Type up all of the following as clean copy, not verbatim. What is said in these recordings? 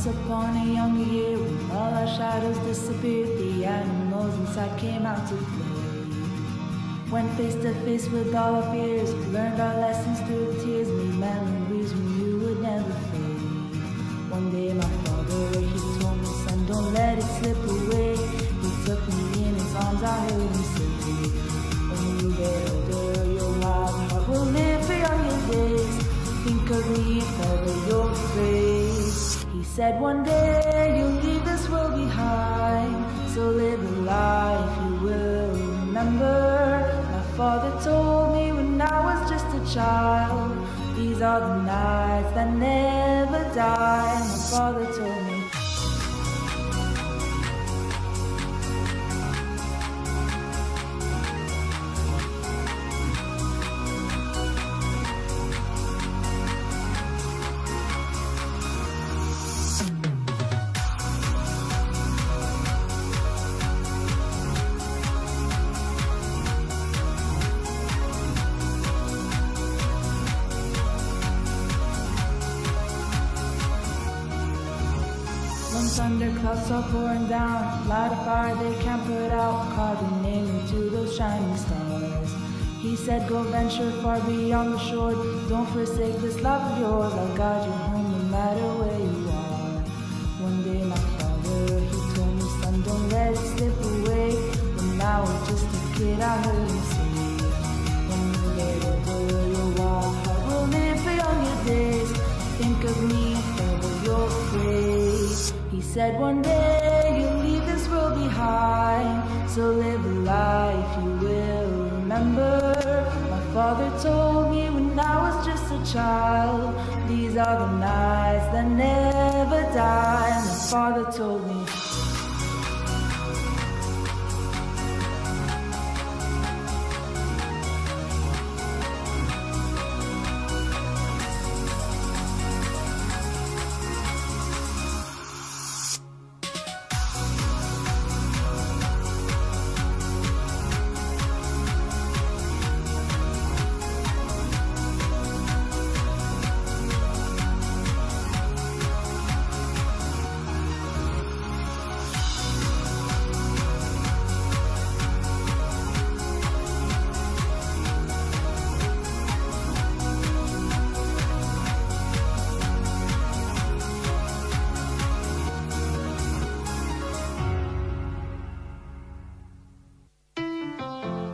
Once upon a younger year, when all our shadows disappeared, the animals inside came out to play. Went face to face with all our fears, learned our lessons through the tears, made memories we knew would never fade. One day my father, he told me, son, don't let it slip away. He took me in his arms, I heard him say, when you get older, your wild heart will live for younger days. Think of me if ever you're afraid. He said one day you'll leave this world behind, so live a life you will remember. My father told me when I was just a child, these are the nights that never die. My father told me. Thunderclouds are pouring down, light a fire they can't put out, carve your name into those shining stars. He said go venture far beyond the shore, don't forsake this love of yours, I'll guide you home no matter where you are. One day my father, he told me, son, don't let it slip away. When I was just a kid I heard him say, when you get older your wild heart will live for younger days. Think of me if ever you're afraid. He said one day you'll leave this world behind, so live a life you will remember. My father told me when I was just a child, these are the nights that never die. My father told me.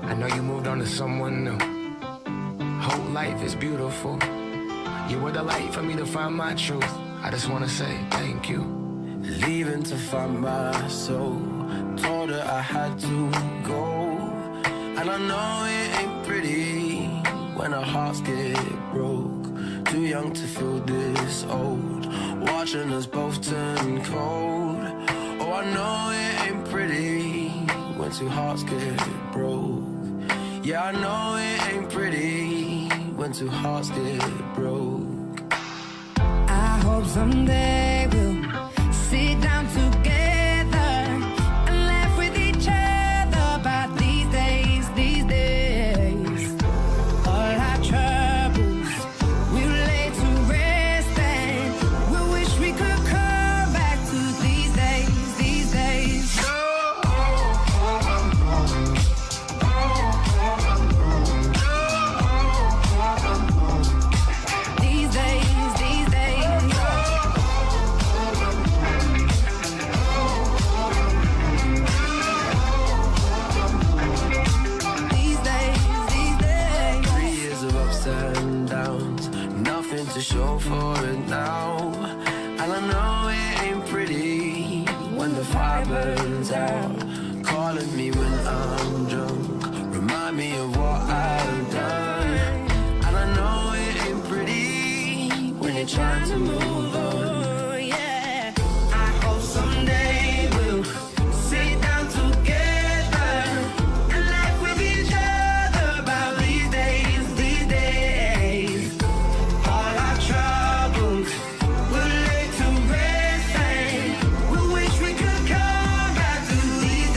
I know you moved on to someone new. Whole life is beautiful. You were the light for me to find my truth. I just wanna say thank you. Leaving to find my soul. Told her I had to go. And I know it ain't pretty when our hearts get broke. Too young to feel this old. Watching us both turn cold. Oh, I know it ain't pretty when two hearts get broke. Yeah, I know it ain't pretty when two hearts get broke. I hope someday we'll sit down together and laugh with each other about these days, these days. All our troubles we'll lay to rest and we wish we could come back to these days, these days. These days, these days. These days, these days. 3 years of ups and downs, nothing to show for it now. And I know it ain't pretty when the fire burns out. Calling me when I'm drunk, remind me of what I've done. And I know it ain't pretty when you're trying to move on. Oh, yeah. I hope someday we'll sit down together and laugh with each other about these days, these days. All our troubles we'll lay to rest and we wish we could come back to these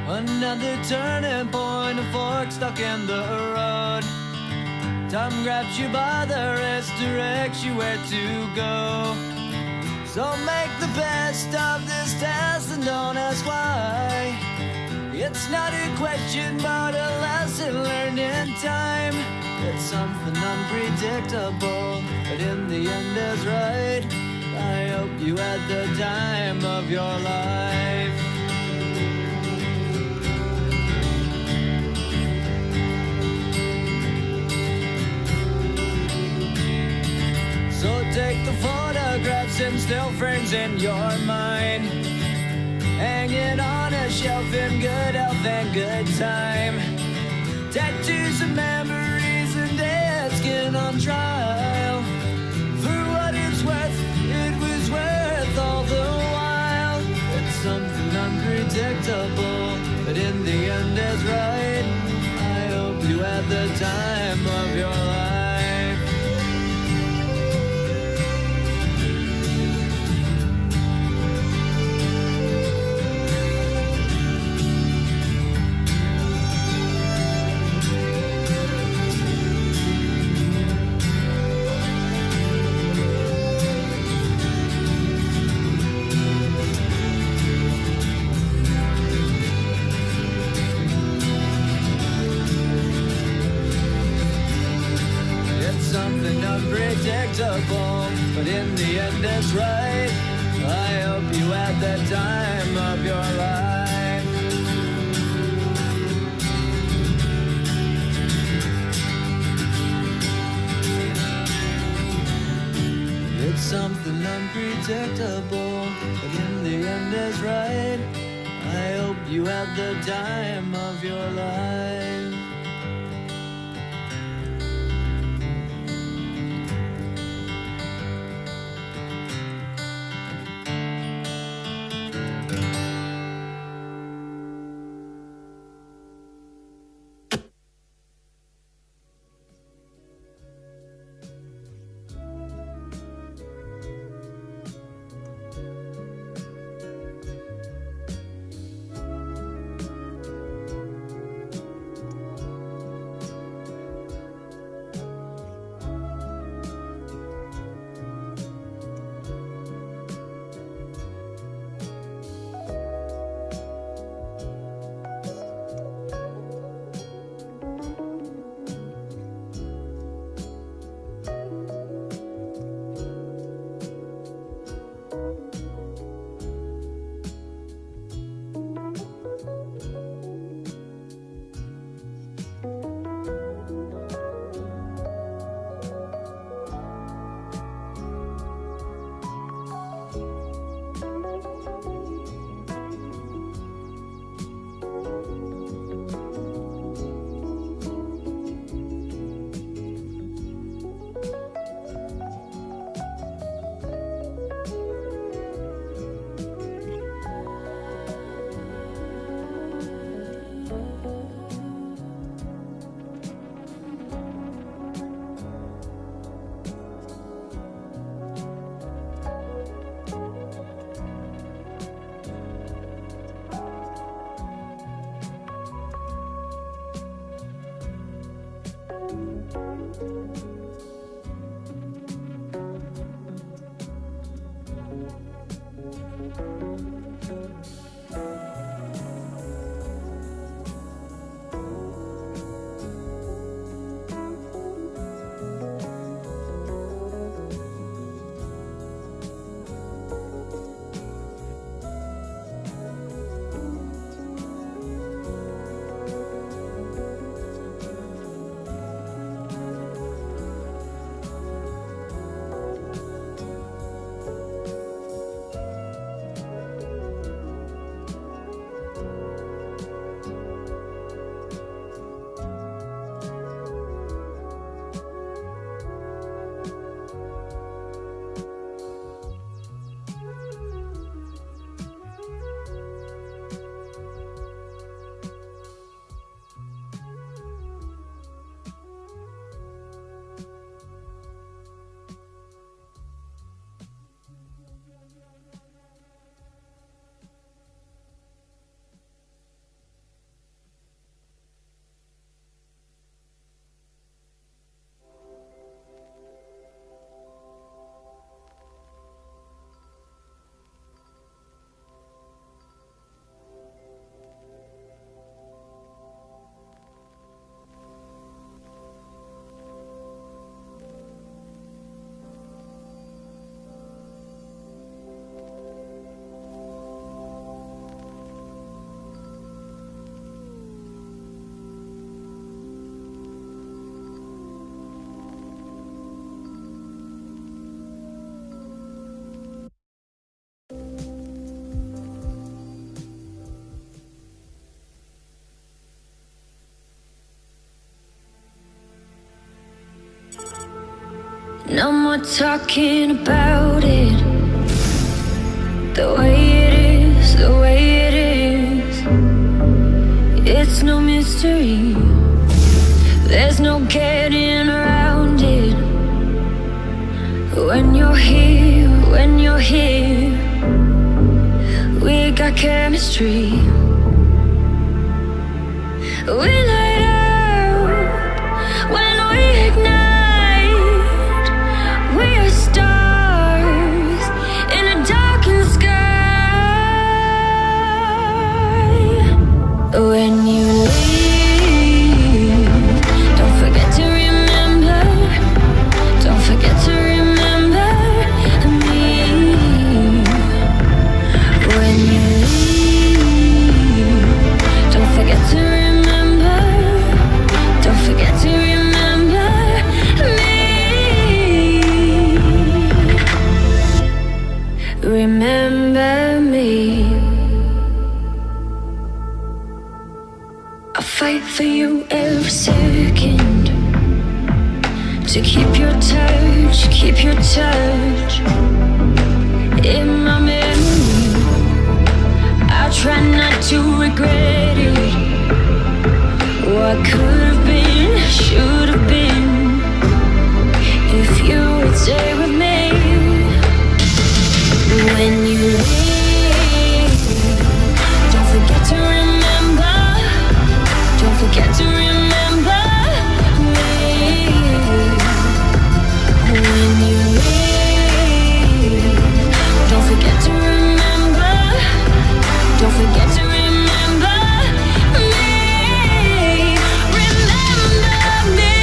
Another turning point, a fork stuck in the road. Time grabs you by the wrist, directs you where to go. So make the best of this test and don't ask why. It's not a question but a lesson learned in time. It's something unpredictable, but in the end is right. I hope you had the time of your life. So take the photographs and still frames in your mind, hanging on a shelf in good health and good time. Tattoos and memories and dead skin on trial. For what it's worth, it was worth all the while. It's something unpredictable, but in the end is right. I hope you had the time of your life. Something unpredictable, but in the end it's right. I hope you had the time of your life. It's something unpredictable, but in the end it's right. I hope you had the time of your life. No more talking about it. The way it is, the way it is. It's no mystery. There's no getting around it. When you're here, when you're here, we got chemistry. We light up when we ignite. We are stars in a darkened sky. When you leave, don't forget to remember. Don't forget to remember me. When you leave, don't forget to remember. Don't forget to remember me. Remember me. I fight for you every second. To keep your touch in my memory. I try not to regret it. What could have been, should have been. If you would stay with me. When you leave, don't forget to remember. Don't forget to remember me. When you leave, don't forget to remember. Don't forget to remember me. Remember me.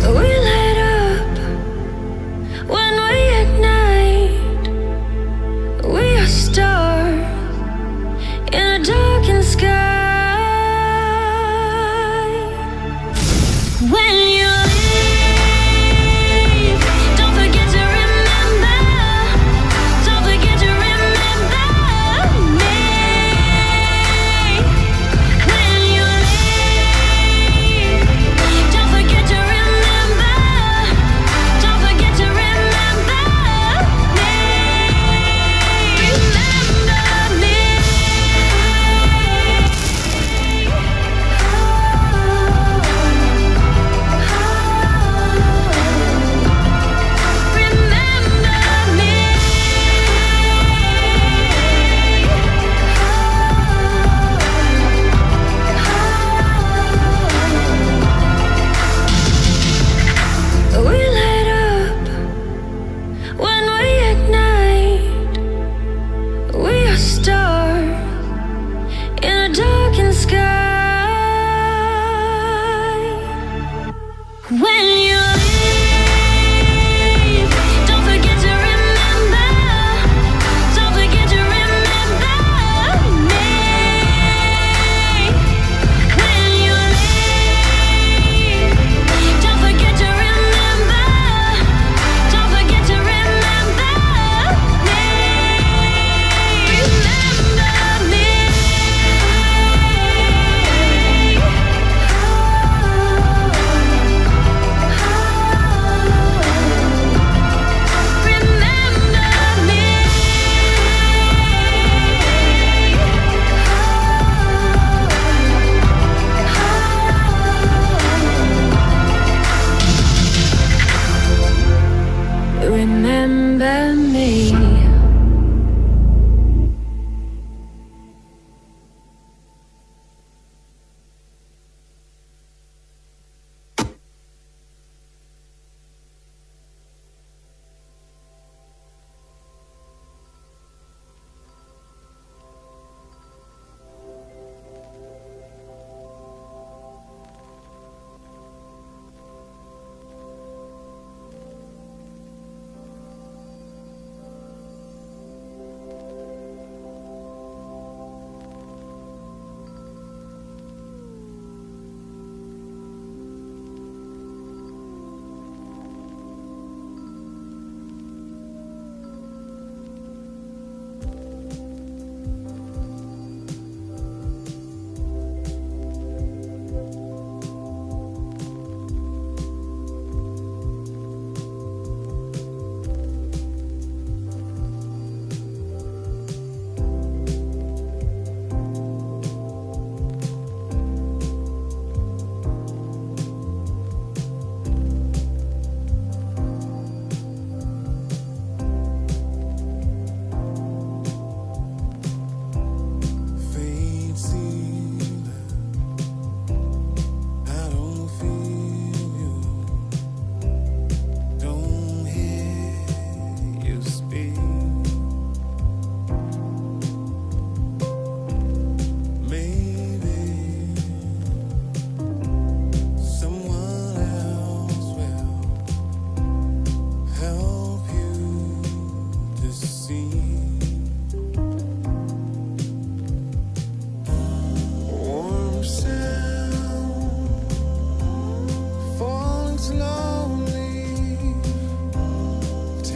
We light up when we ignite. We are stars in a darkened sky. When you leave, don't forget to remember. Don't forget to remember me. When you leave, don't forget to remember. Don't forget to remember me. Remember me. Remember me. We light up when we ignite. We are stars in a darkened sky. When you leave, don't forget to remember. Don't forget to remember me. When you leave, don't forget to remember. Don't forget to remember me. Remember me. Remember me.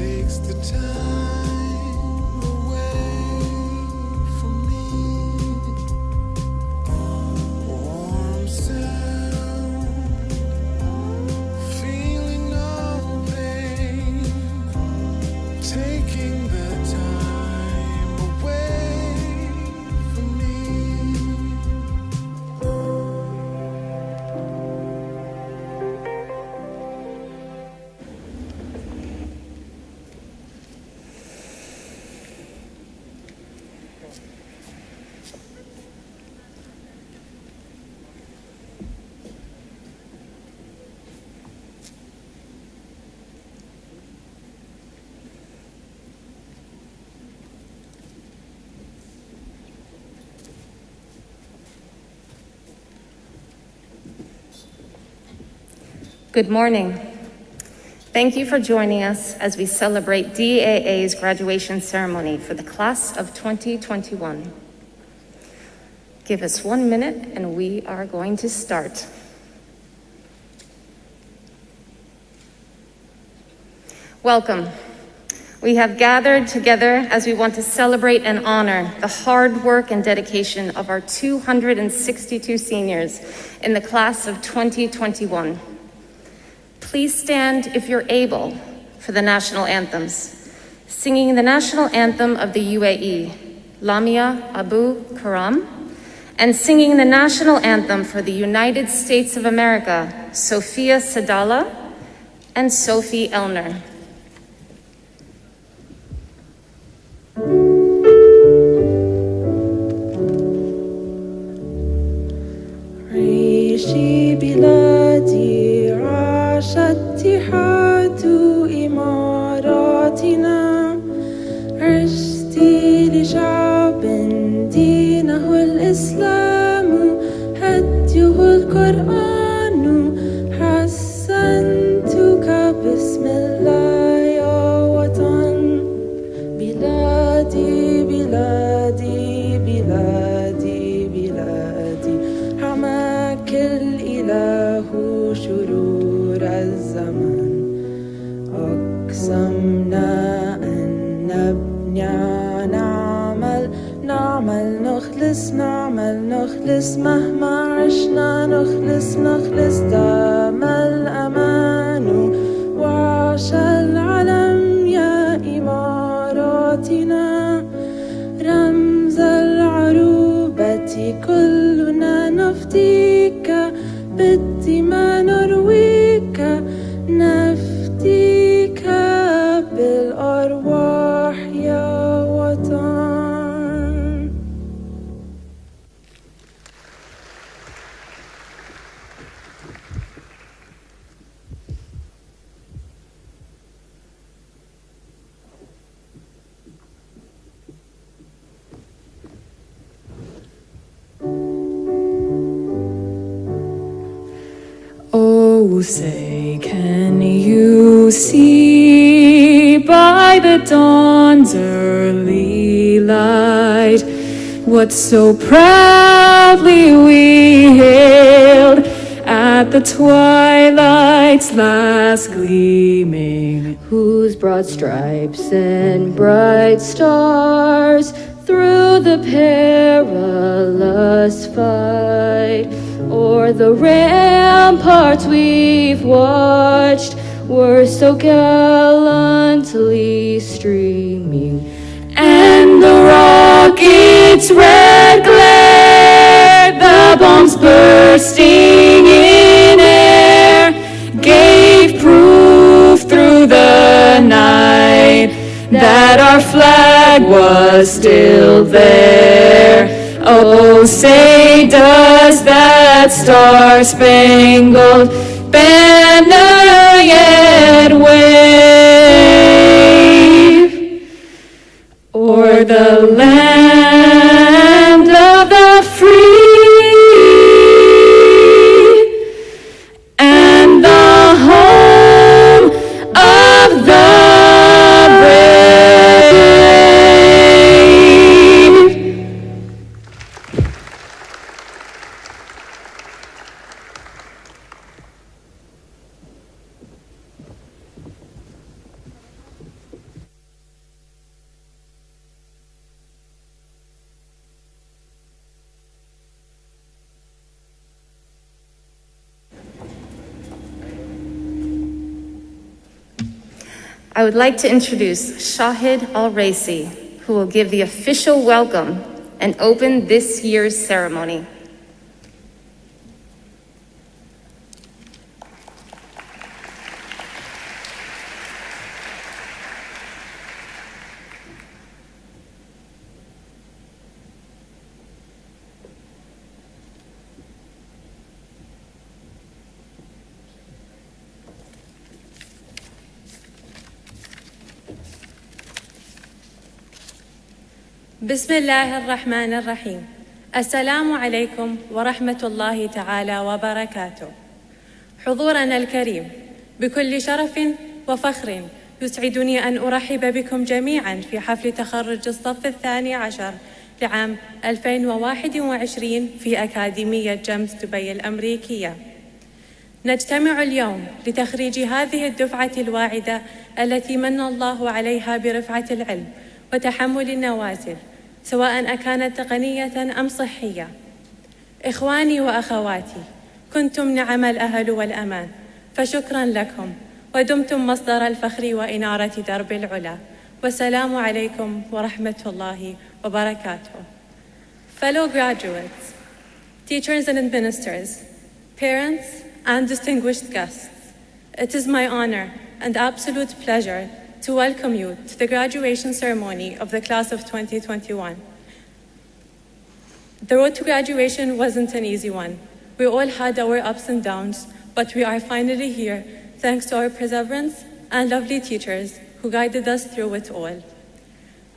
takes the time away from me. Warm sound, feeling no pain, taking the time away from me. Good morning. Thank you for joining us as we celebrate DAA's graduation ceremony for the class of 2021. Give us 1 minute and we are going to start. Welcome. We have gathered together as we want to celebrate and honor the hard work and dedication of our 262 seniors in the class of 2021. Please stand if you're able for the national anthems. Singing the national anthem of the UAE, Lamia Abu Karam, and singing the national anthem for the United States of America, Sophia Sadala and Sophie Elner. عيشي بلادي عاش اتحاد إماراتنا عشتي لشعب دينه الإسلام هديه القرآن حسنتك بسم الله يا وطن بلادي بلادي بلادي بلادي حماك الإله شرور الزمان أقسمنا أن نبني نعمل نخلص مهما عشنا نخلص دام الأمان وعاش العلم يا إماراتنا رمز العروبة كلنا نفديك بالدماء نرويك نفديك بالأرواح يا وطن. Oh, say, can you see by the dawn's early light what so proudly we hailed at the twilight's last gleaming, whose broad stripes and bright stars through the perilous fight o'er the ramparts we've watched were so gallantly streaming, and the rockets' red glare, the bombs bursting in air, gave proof through the night that our flag was still there. Oh, say, does that star-spangled banner yet wave o'er the land of the free and the home of the I would like to introduce Shahid Al-Raisi, who will give the official welcome and open this year's ceremony. بسم الله الرحمن الرحيم. السلام عليكم ورحمة الله تعالى وبركاته. حضورنا الكريم، بكل شرف وفخر يسعدني أن أرحب بكم جميعاً في حفل تخرج الصف الثاني عشر لعام 2021 في أكاديمية جيمس دبي الأمريكية. نجتمع اليوم لتخريج هذه الدفعة الواعدة التي من الله عليها برفعة العلم وتحمل النوازل، سواء أكانت تقنية أم صحية. إخواني وأخواتي، كنتم نعم الأهل والأمان، فشكرا لكم، ودمتم مصدر الفخر وإنارة درب العلا. والسلام عليكم ورحمة الله وبركاته. Fellow graduates, teachers and administrators, parents and distinguished guests, it is my honor and absolute pleasure to welcome you to the graduation ceremony of the class of 2021. The road to graduation wasn't an easy one. We all had our ups and downs, but we are finally here thanks to our perseverance and lovely teachers who guided us through it all.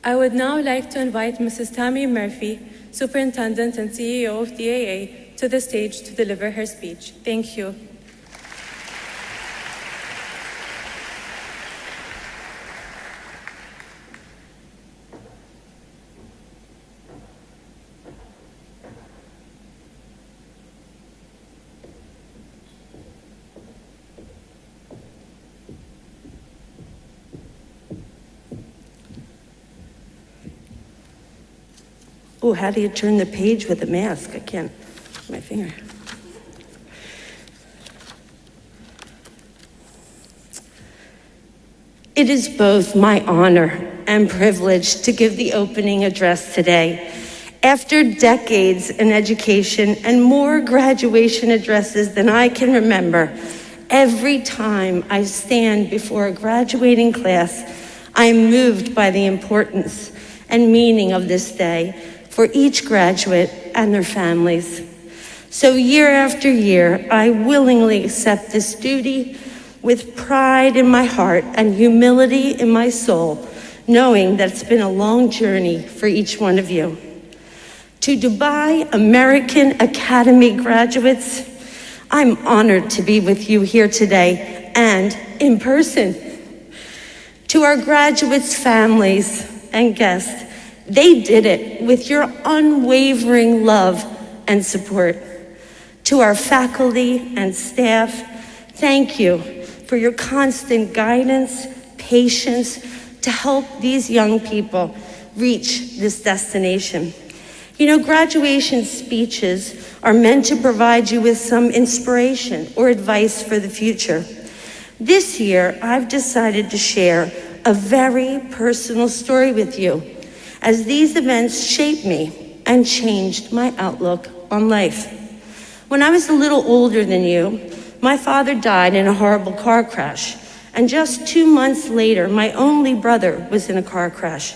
I would now like to invite Mrs. Tammy Murphy, Superintendent and CEO of DAA, to the stage to deliver her speech. Thank you. Oh, how do you turn the page with a mask? I can't, my finger. It is both my honor and privilege to give the opening address today. After decades in education and more graduation addresses than I can remember, every time I stand before a graduating class, I am moved by the importance and meaning of this day for each graduate and their families. So year after year, I willingly accept this duty with pride in my heart and humility in my soul, knowing that it's been a long journey for each one of you. To Dubai American Academy graduates, I'm honored to be with you here today and in person. To our graduates' families and guests, they did it with your unwavering love and support. To our faculty and staff, thank you for your constant guidance, patience to help these young people reach this destination. You know, graduation speeches are meant to provide you with some inspiration or advice for the future. This year, I've decided to share a very personal story with you, as these events shaped me and changed my outlook on life. When I was a little older than you, my father died in a horrible car crash, and just 2 months later, my only brother was in a car crash.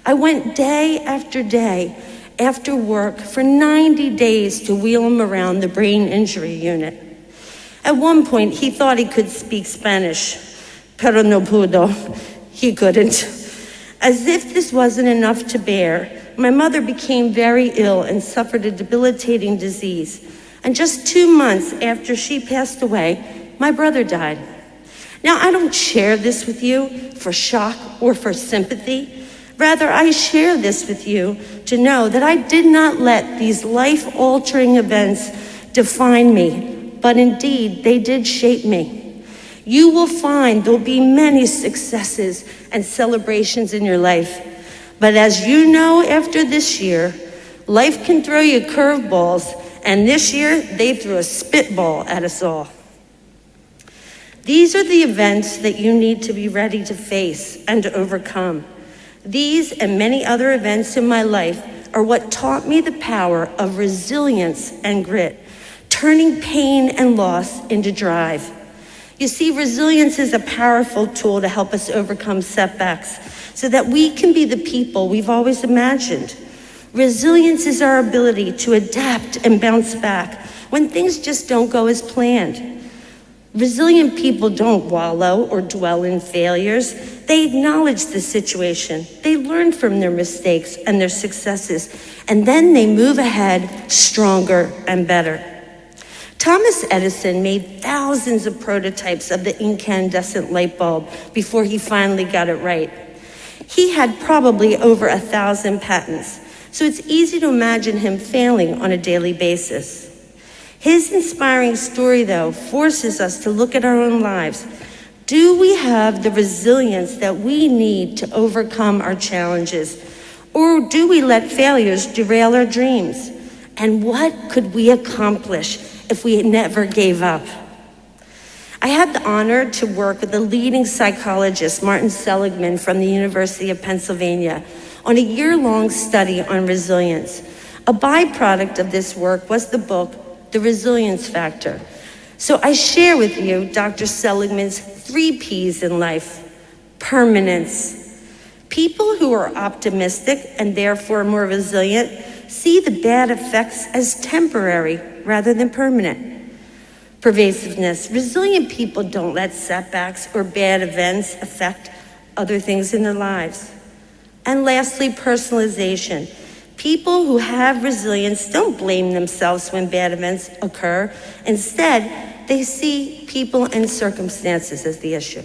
I went day after day after work for 90 days to wheel him around the brain injury unit. At one point, he thought he could speak Spanish, pero no pudo. He couldn't. As if this wasn't enough to bear, my mother became very ill and suffered a debilitating disease. And just 2 months after she passed away, my brother died. Now, I don't share this with you for shock or for sympathy. Rather, I share this with you to know that I did not let these life-altering events define me, but indeed, they did shape me. You will find there'll be many successes and celebrations in your life. But as you know, after this year, life can throw you curveballs, and this year, they threw a spitball at us all. These are the events that you need to be ready to face and to overcome. These and many other events in my life are what taught me the power of resilience and grit, turning pain and loss into drive. You see, resilience is a powerful tool to help us overcome setbacks so that we can be the people we've always imagined. Resilience is our ability to adapt and bounce back when things just don't go as planned. Resilient people don't wallow or dwell in failures. They acknowledge the situation. They learn from their mistakes and their successes, and then they move ahead stronger and better. Thomas Edison made thousands of prototypes of the incandescent light bulb before he finally got it right. He had probably over 1,000 patents, so it's easy to imagine him failing on a daily basis. His inspiring story, though, forces us to look at our own lives. Do we have the resilience that we need to overcome our challenges? Or do we let failures derail our dreams? And what could we accomplish if we never gave up? I had the honor to work with the leading psychologist, Martin Seligman, from the University of Pennsylvania, on a year-long study on resilience. A byproduct of this work was the book, The Resilience Factor. So I share with you Dr. Seligman's 3 Ps in life. Permanence. People who are optimistic and therefore more resilient see the bad effects as temporary rather than permanent. Pervasiveness. Resilient people don't let setbacks or bad events affect other things in their lives. And lastly, personalization. People who have resilience don't blame themselves when bad events occur. Instead, they see people and circumstances as the issue.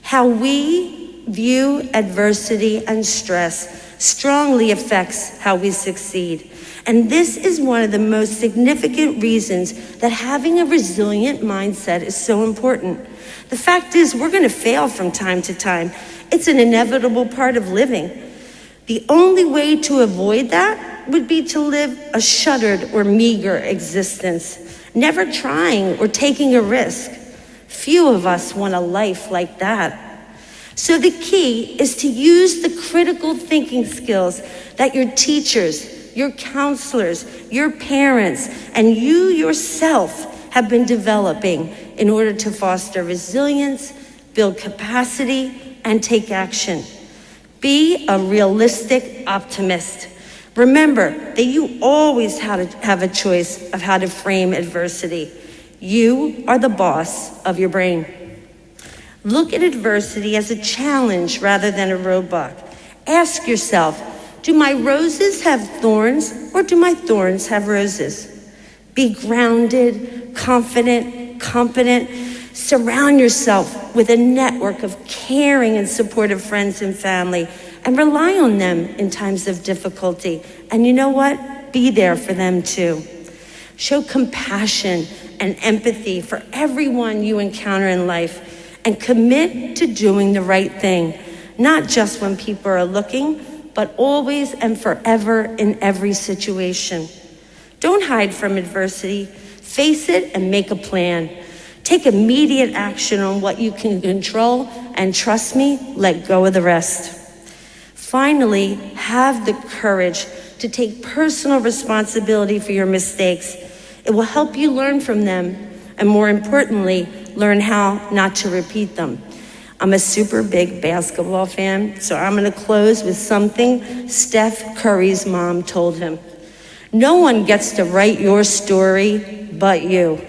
How we view adversity and stress strongly affects how we succeed. And this is one of the most significant reasons that having a resilient mindset is so important. The fact is, we're going to fail from time to time. It's an inevitable part of living. The only way to avoid that would be to live a shuttered or meager existence, never trying or taking a risk. Few of us want a life like that. So the key is to use the critical thinking skills that your teachers, your counselors, your parents, and you yourself have been developing in order to foster resilience, build capacity, and take action. Be a realistic optimist. Remember that you always have a choice of how to frame adversity. You are the boss of your brain. Look at adversity as a challenge rather than a roadblock. Ask yourself, do my roses have thorns or do my thorns have roses? Be grounded, confident, competent. Surround yourself with a network of caring and supportive friends and family, and rely on them in times of difficulty. And you know what? Be there for them too. Show compassion and empathy for everyone you encounter in life, and commit to doing the right thing, not just when people are looking, but always and forever in every situation. Don't hide from adversity. Face it and make a plan. Take immediate action on what you can control, and trust me, let go of the rest. Finally, have the courage to take personal responsibility for your mistakes. It will help you learn from them, and more importantly, learn how not to repeat them. I'm a super big basketball fan, so I'm gonna close with something Steph Curry's mom told him. No one gets to write your story but you.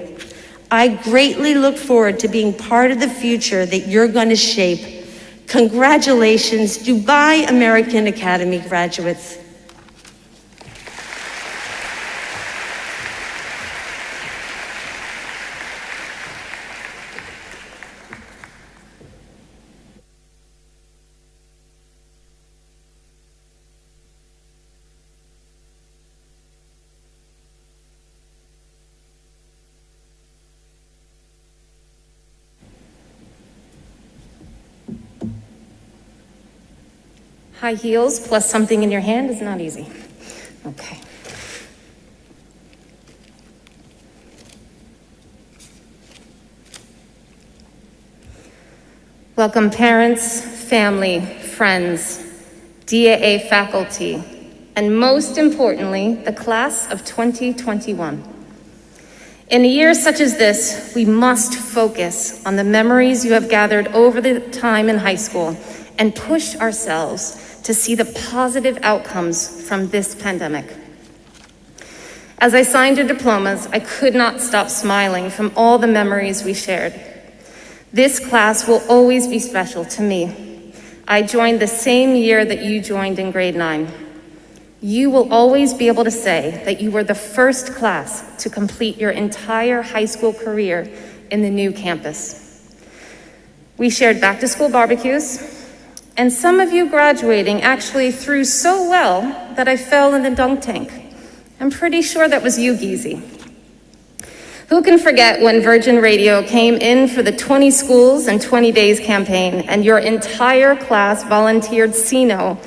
I greatly look forward to being part of the future that you're going to shape. Congratulations, Dubai American Academy graduates. High heels plus something in your hand is not easy. Okay. Welcome parents, family, friends, DAA faculty, and most importantly, the class of 2021. In a year such as this, we must focus on the memories you have gathered over the time in high school and push ourselves to see the positive outcomes from this pandemic. As I signed your diplomas, I could not stop smiling from all the memories we shared. This class will always be special to me. I joined the same year that you joined in grade 9. You will always be able to say that you were the first class to complete your entire high school career in the new campus. We shared back-to-school barbecues, and some of you graduating actually threw so well that I fell in the dunk tank. I'm pretty sure that was you, Geezy. Who can forget when Virgin Radio came in for the 20 schools and 20 days campaign and your entire class volunteered Sino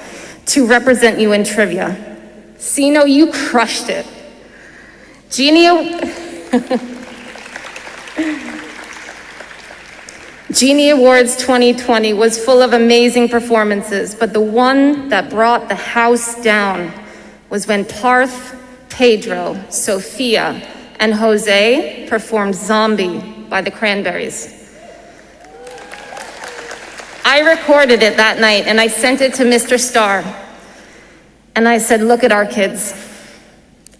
to represent you in trivia? Sino, you crushed it. Genie Awards 2020 was full of amazing performances, but the one that brought the house down was when Parth, Pedro, Sophia, and Jose performed Zombie by the Cranberries. I recorded it that night and I sent it to Mr. Starr. And I said, look at our kids.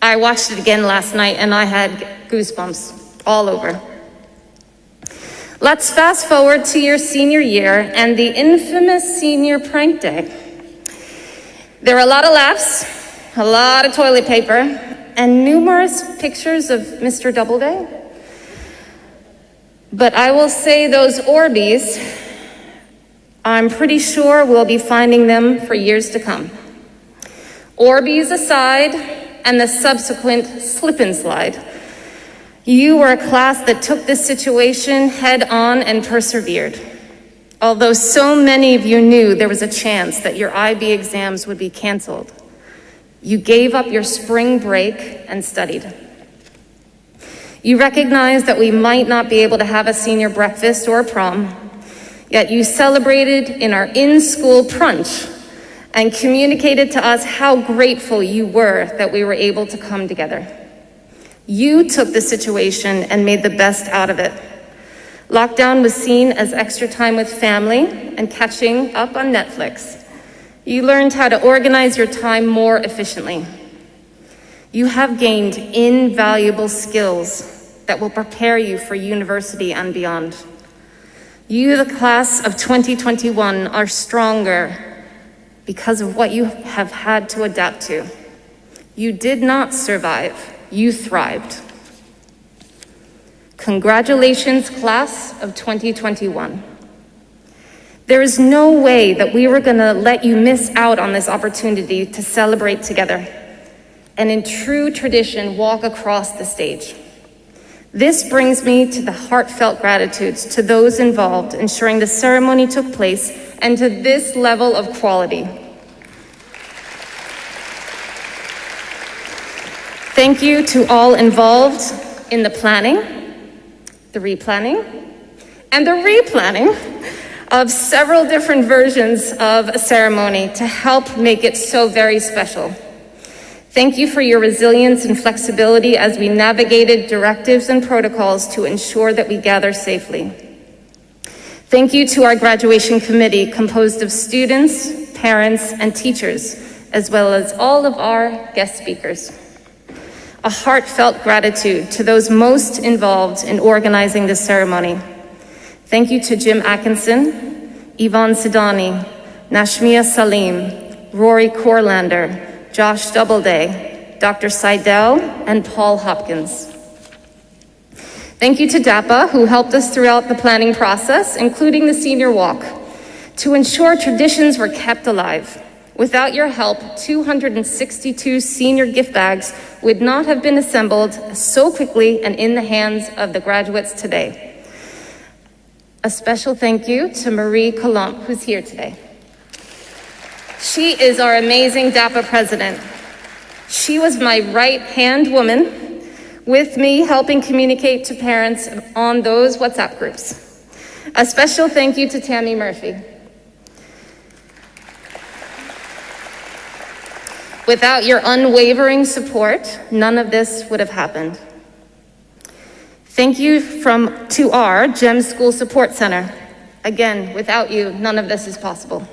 I watched it again last night and I had goosebumps all over. Let's fast forward to your senior year and the infamous senior prank day. There were a lot of laughs, a lot of toilet paper, and numerous pictures of Mr. Doubleday. But I will say those Orbeez, I'm pretty sure we'll be finding them for years to come. Orbeez aside, and the subsequent slip and slide, you were a class that took this situation head on and persevered. Although so many of you knew there was a chance that your IB exams would be canceled, you gave up your spring break and studied. You recognized that we might not be able to have a senior breakfast or a prom, yet you celebrated in our in-school brunch and communicated to us how grateful you were that we were able to come together. You took the situation and made the best out of it. Lockdown was seen as extra time with family and catching up on Netflix. You learned how to organize your time more efficiently. You have gained invaluable skills that will prepare you for university and beyond. You, the class of 2021, are stronger because of what you have had to adapt to. You did not survive, you thrived. Congratulations, class of 2021. There is no way that we were gonna let you miss out on this opportunity to celebrate together and in true tradition, walk across the stage. This brings me to the heartfelt gratitudes to those involved ensuring the ceremony took place and to this level of quality. Thank you to all involved in the planning, the replanning, and the replanning of several different versions of a ceremony to help make it so very special. Thank you for your resilience and flexibility as we navigated directives and protocols to ensure that we gather safely. Thank you to our graduation committee composed of students, parents, and teachers, as well as all of our guest speakers. A heartfelt gratitude to those most involved in organizing this ceremony. Thank you to Jim Atkinson, Yvonne Sidani, Nashmia Salim, Rory Corlander, Josh Doubleday, Dr. Seidel, and Paul Hopkins. Thank you to DAPA, who helped us throughout the planning process, including the senior walk, to ensure traditions were kept alive. Without your help, 262 senior gift bags would not have been assembled so quickly and in the hands of the graduates today. A special thank you to Marie Colomb, who's here today. She is our amazing DAPA president. She was my right-hand woman with me helping communicate to parents on those WhatsApp groups. A special thank you to Tammy Murphy. Without your unwavering support, none of this would have happened. Thank you to our GEM School Support Center. Again, without you, none of this is possible.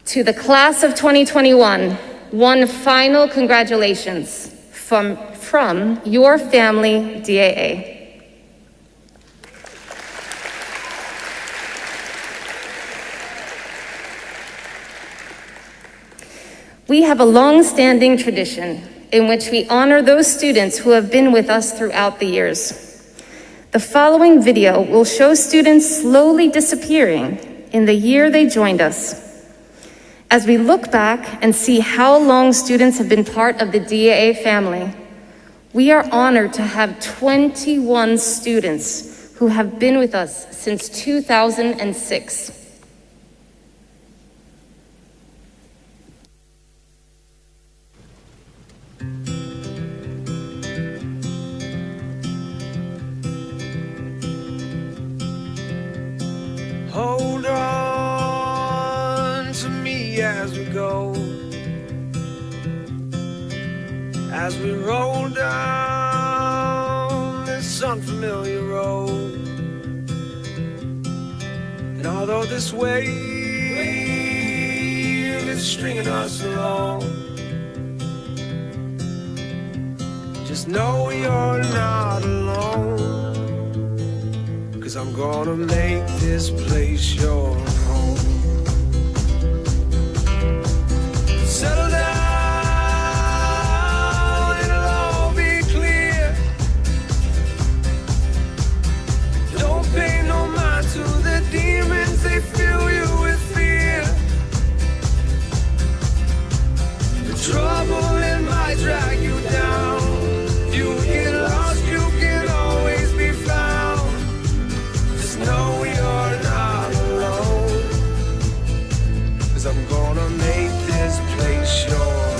To the class of 2021, one final congratulations from your family, DAA. We have a long-standing tradition in which we honor those students who have been with us throughout the years. The following video will show students slowly disappearing in the year they joined us. As we look back and see how long students have been part of the DAA family, we are honored to have 21 students who have been with us since 2006. Hold on to me as we go, as we roll down this unfamiliar road. And although this wave is stringing us along, just know you're not alone. 'Cause I'm gonna make this place your home. Settle down, it'll all be clear. Don't pay no mind to the demons, they fill you with fear. The trouble, it might drag you down. You get lost, you can always be found. No, you're not alone. 'Cause I'm gonna make this place your home.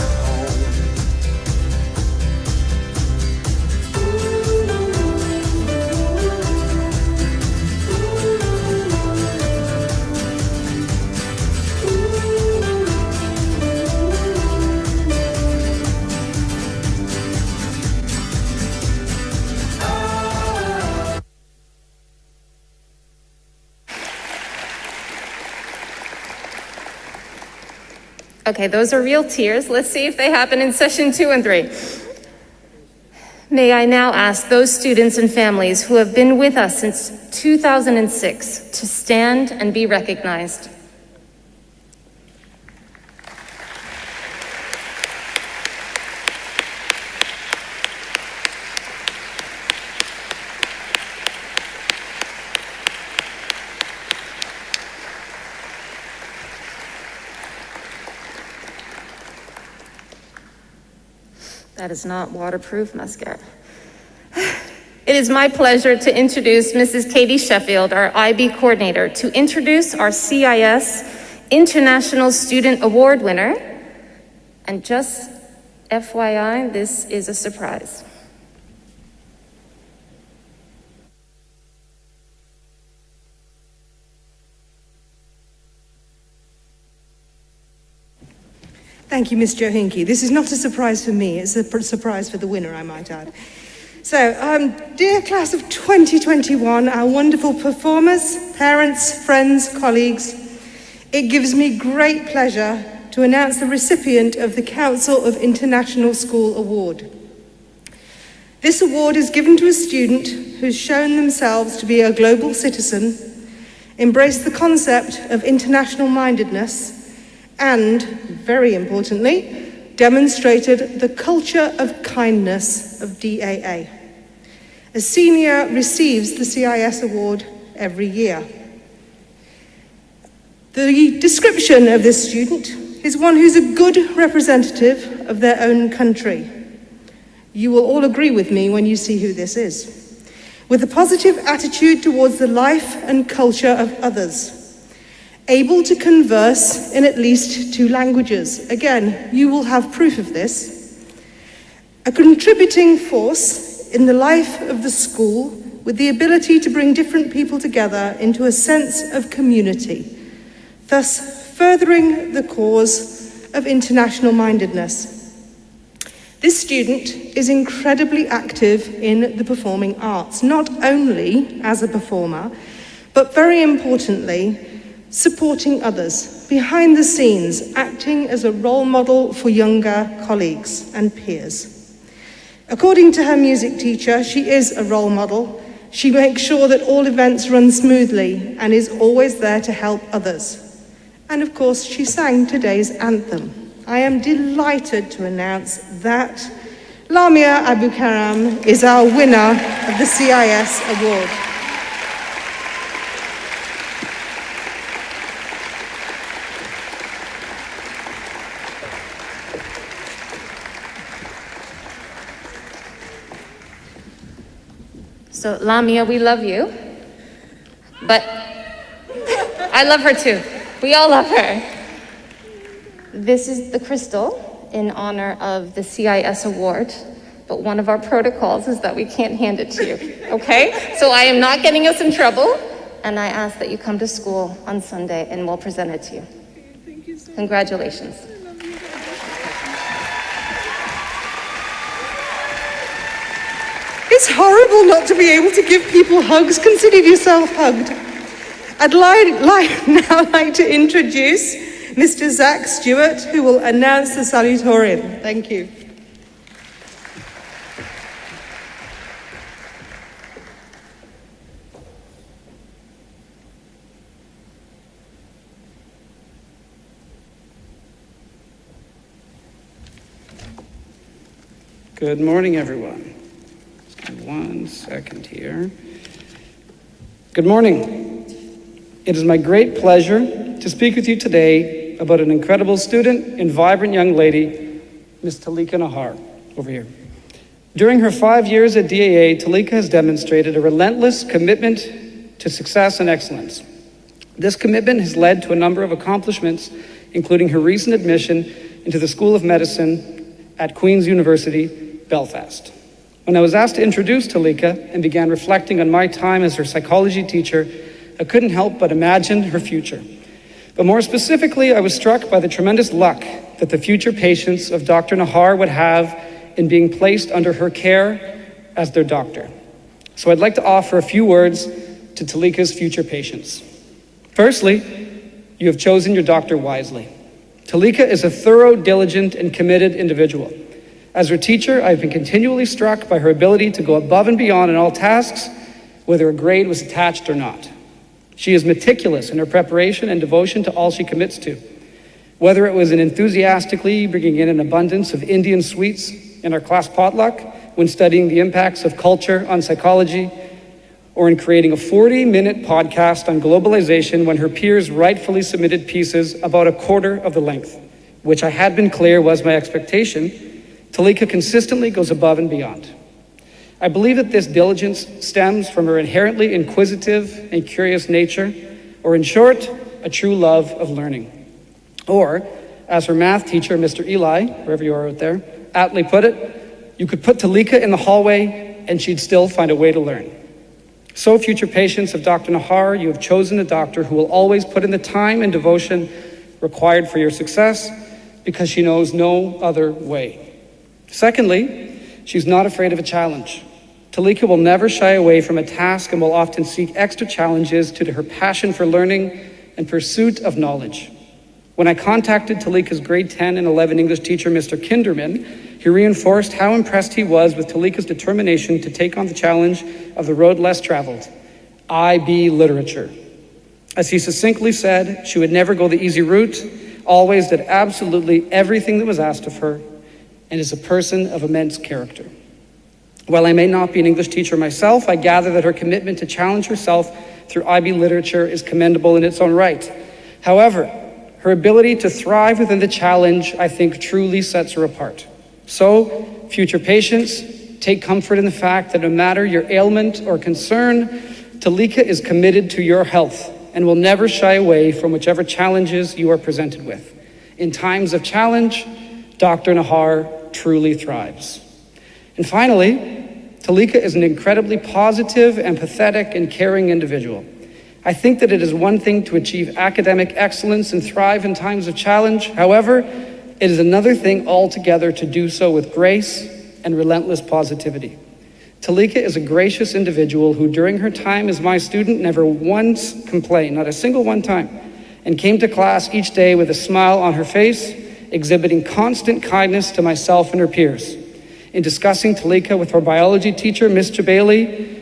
Okay, those are real tears. Let's see if they happen in session 2 and 3. May I now ask those students and families who have been with us since 2006 to stand and be recognized. That is not waterproof mascara. It is my pleasure to introduce Mrs. Katie Sheffield, our IB coordinator, to introduce our CIS International Student Award winner. And just FYI, this is a surprise. Thank you, Ms. Johinke. This is not a surprise for me, it's a surprise for the winner, I might add. So, dear class of 2021, our wonderful performers, parents, friends, colleagues, it gives me great pleasure to announce the recipient of the Council of International School Award. This award is given to a student who's shown themselves to be a global citizen, embraced the concept of international mindedness, and, very importantly, demonstrated the culture of kindness of DAA. A senior receives the CIS award every year. The description of this student is one who's a good representative of their own country. You will all agree with me when you see who this is. With a positive attitude towards the life and culture of others. Able to converse in at least 2 languages. Again, you will have proof of this. A contributing force in the life of the school with the ability to bring different people together into a sense of community, thus furthering the cause of international mindedness. This student is incredibly active in the performing arts, not only as a performer, but very importantly, supporting others, behind the scenes, acting as a role model for younger colleagues and peers. According to her music teacher, she is a role model. She makes sure that all events run smoothly and is always there to help others. And of course, she sang today's anthem. I am delighted to announce that Lamia Abu Karam is our winner of the CIS Award. So, Lamia, we love you, but I love her too. We all love her. This is the crystal in honor of the CIS award, but one of our protocols is that we can't hand it to you, okay? So I am not getting us in trouble, and I ask that you come to school on Sunday and we'll present it to you. Thank you so much. Congratulations. It's horrible not to be able to give people hugs. Consider yourself hugged. I'd now like to introduce Mr. Zach Stewart, who will announce the salutatorian. Thank you. Good morning, everyone. Just give me 1 second here. Good morning. It is my great pleasure to speak with you today about an incredible student and vibrant young lady, Ms. Talika Nahar, over here. During her 5 years at DAA, Talika has demonstrated a relentless commitment to success and excellence. This commitment has led to a number of accomplishments, including her recent admission into the School of Medicine at Queen's University, Belfast. When I was asked to introduce Talika and began reflecting on my time as her psychology teacher, I couldn't help but imagine her future. But more specifically, I was struck by the tremendous luck that the future patients of Dr. Nahar would have in being placed under her care as their doctor. So I'd like to offer a few words to Talika's future patients. Firstly, you have chosen your doctor wisely. Talika is a thorough, diligent, and committed individual. As her teacher, I've been continually struck by her ability to go above and beyond in all tasks, whether a grade was attached or not. She is meticulous in her preparation and devotion to all she commits to. Whether it was in enthusiastically bringing in an abundance of Indian sweets in our class potluck, when studying the impacts of culture on psychology, or in creating a 40-minute podcast on globalization when her peers rightfully submitted pieces about a quarter of the length, which I had been clear was my expectation, Talika consistently goes above and beyond. I believe that this diligence stems from her inherently inquisitive and curious nature, or in short, a true love of learning. Or, as her math teacher, Mr. Eli, wherever you are out there, aptly put it, you could put Talika in the hallway and she'd still find a way to learn. So, future patients of Dr. Nahar, you have chosen a doctor who will always put in the time and devotion required for your success because she knows no other way. Secondly, she's not afraid of a challenge. Talika will never shy away from a task and will often seek extra challenges due to her passion for learning and pursuit of knowledge. When I contacted Talika's grade 10 and 11 English teacher, Mr. Kinderman, he reinforced how impressed he was with Talika's determination to take on the challenge of the road less traveled, IB literature. As he succinctly said, she would never go the easy route, always did absolutely everything that was asked of her, and is a person of immense character. While I may not be an English teacher myself, I gather that her commitment to challenge herself through IB literature is commendable in its own right. However, her ability to thrive within the challenge, I think, truly sets her apart. So, future patients, take comfort in the fact that no matter your ailment or concern, Talika is committed to your health and will never shy away from whichever challenges you are presented with. In times of challenge, Dr. Nahar truly thrives. And finally, Talika is an incredibly positive, empathetic, and caring individual. I think that it is one thing to achieve academic excellence and thrive in times of challenge. However, it is another thing altogether to do so with grace and relentless positivity. Talika is a gracious individual who, during her time as my student, never once complained, not a single one time, and came to class each day with a smile on her face, exhibiting constant kindness to myself and her peers. In discussing Talika with her biology teacher, Ms. Jabali,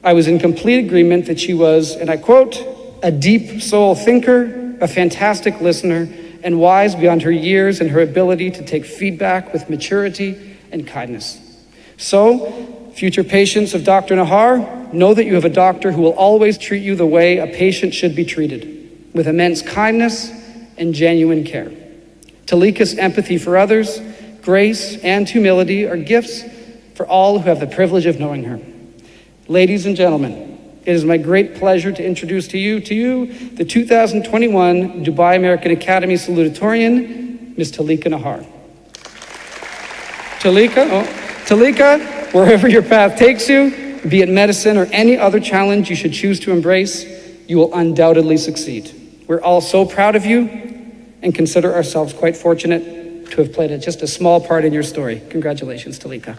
I was in complete agreement that she was, and I quote, a deep soul thinker, a fantastic listener, and wise beyond her years and her ability to take feedback with maturity and kindness. So, future patients of Dr. Nahar, know that you have a doctor who will always treat you the way a patient should be treated, with immense kindness and genuine care. Talika's empathy for others, grace, and humility are gifts for all who have the privilege of knowing her. Ladies and gentlemen, it is my great pleasure to introduce to you, the 2021 Dubai American Academy salutatorian, Ms. Talika Nahar. Talika, wherever your path takes you, be it medicine or any other challenge you should choose to embrace, you will undoubtedly succeed. We're all so proud of you and consider ourselves quite fortunate to have played just a small part in your story. Congratulations, Talika.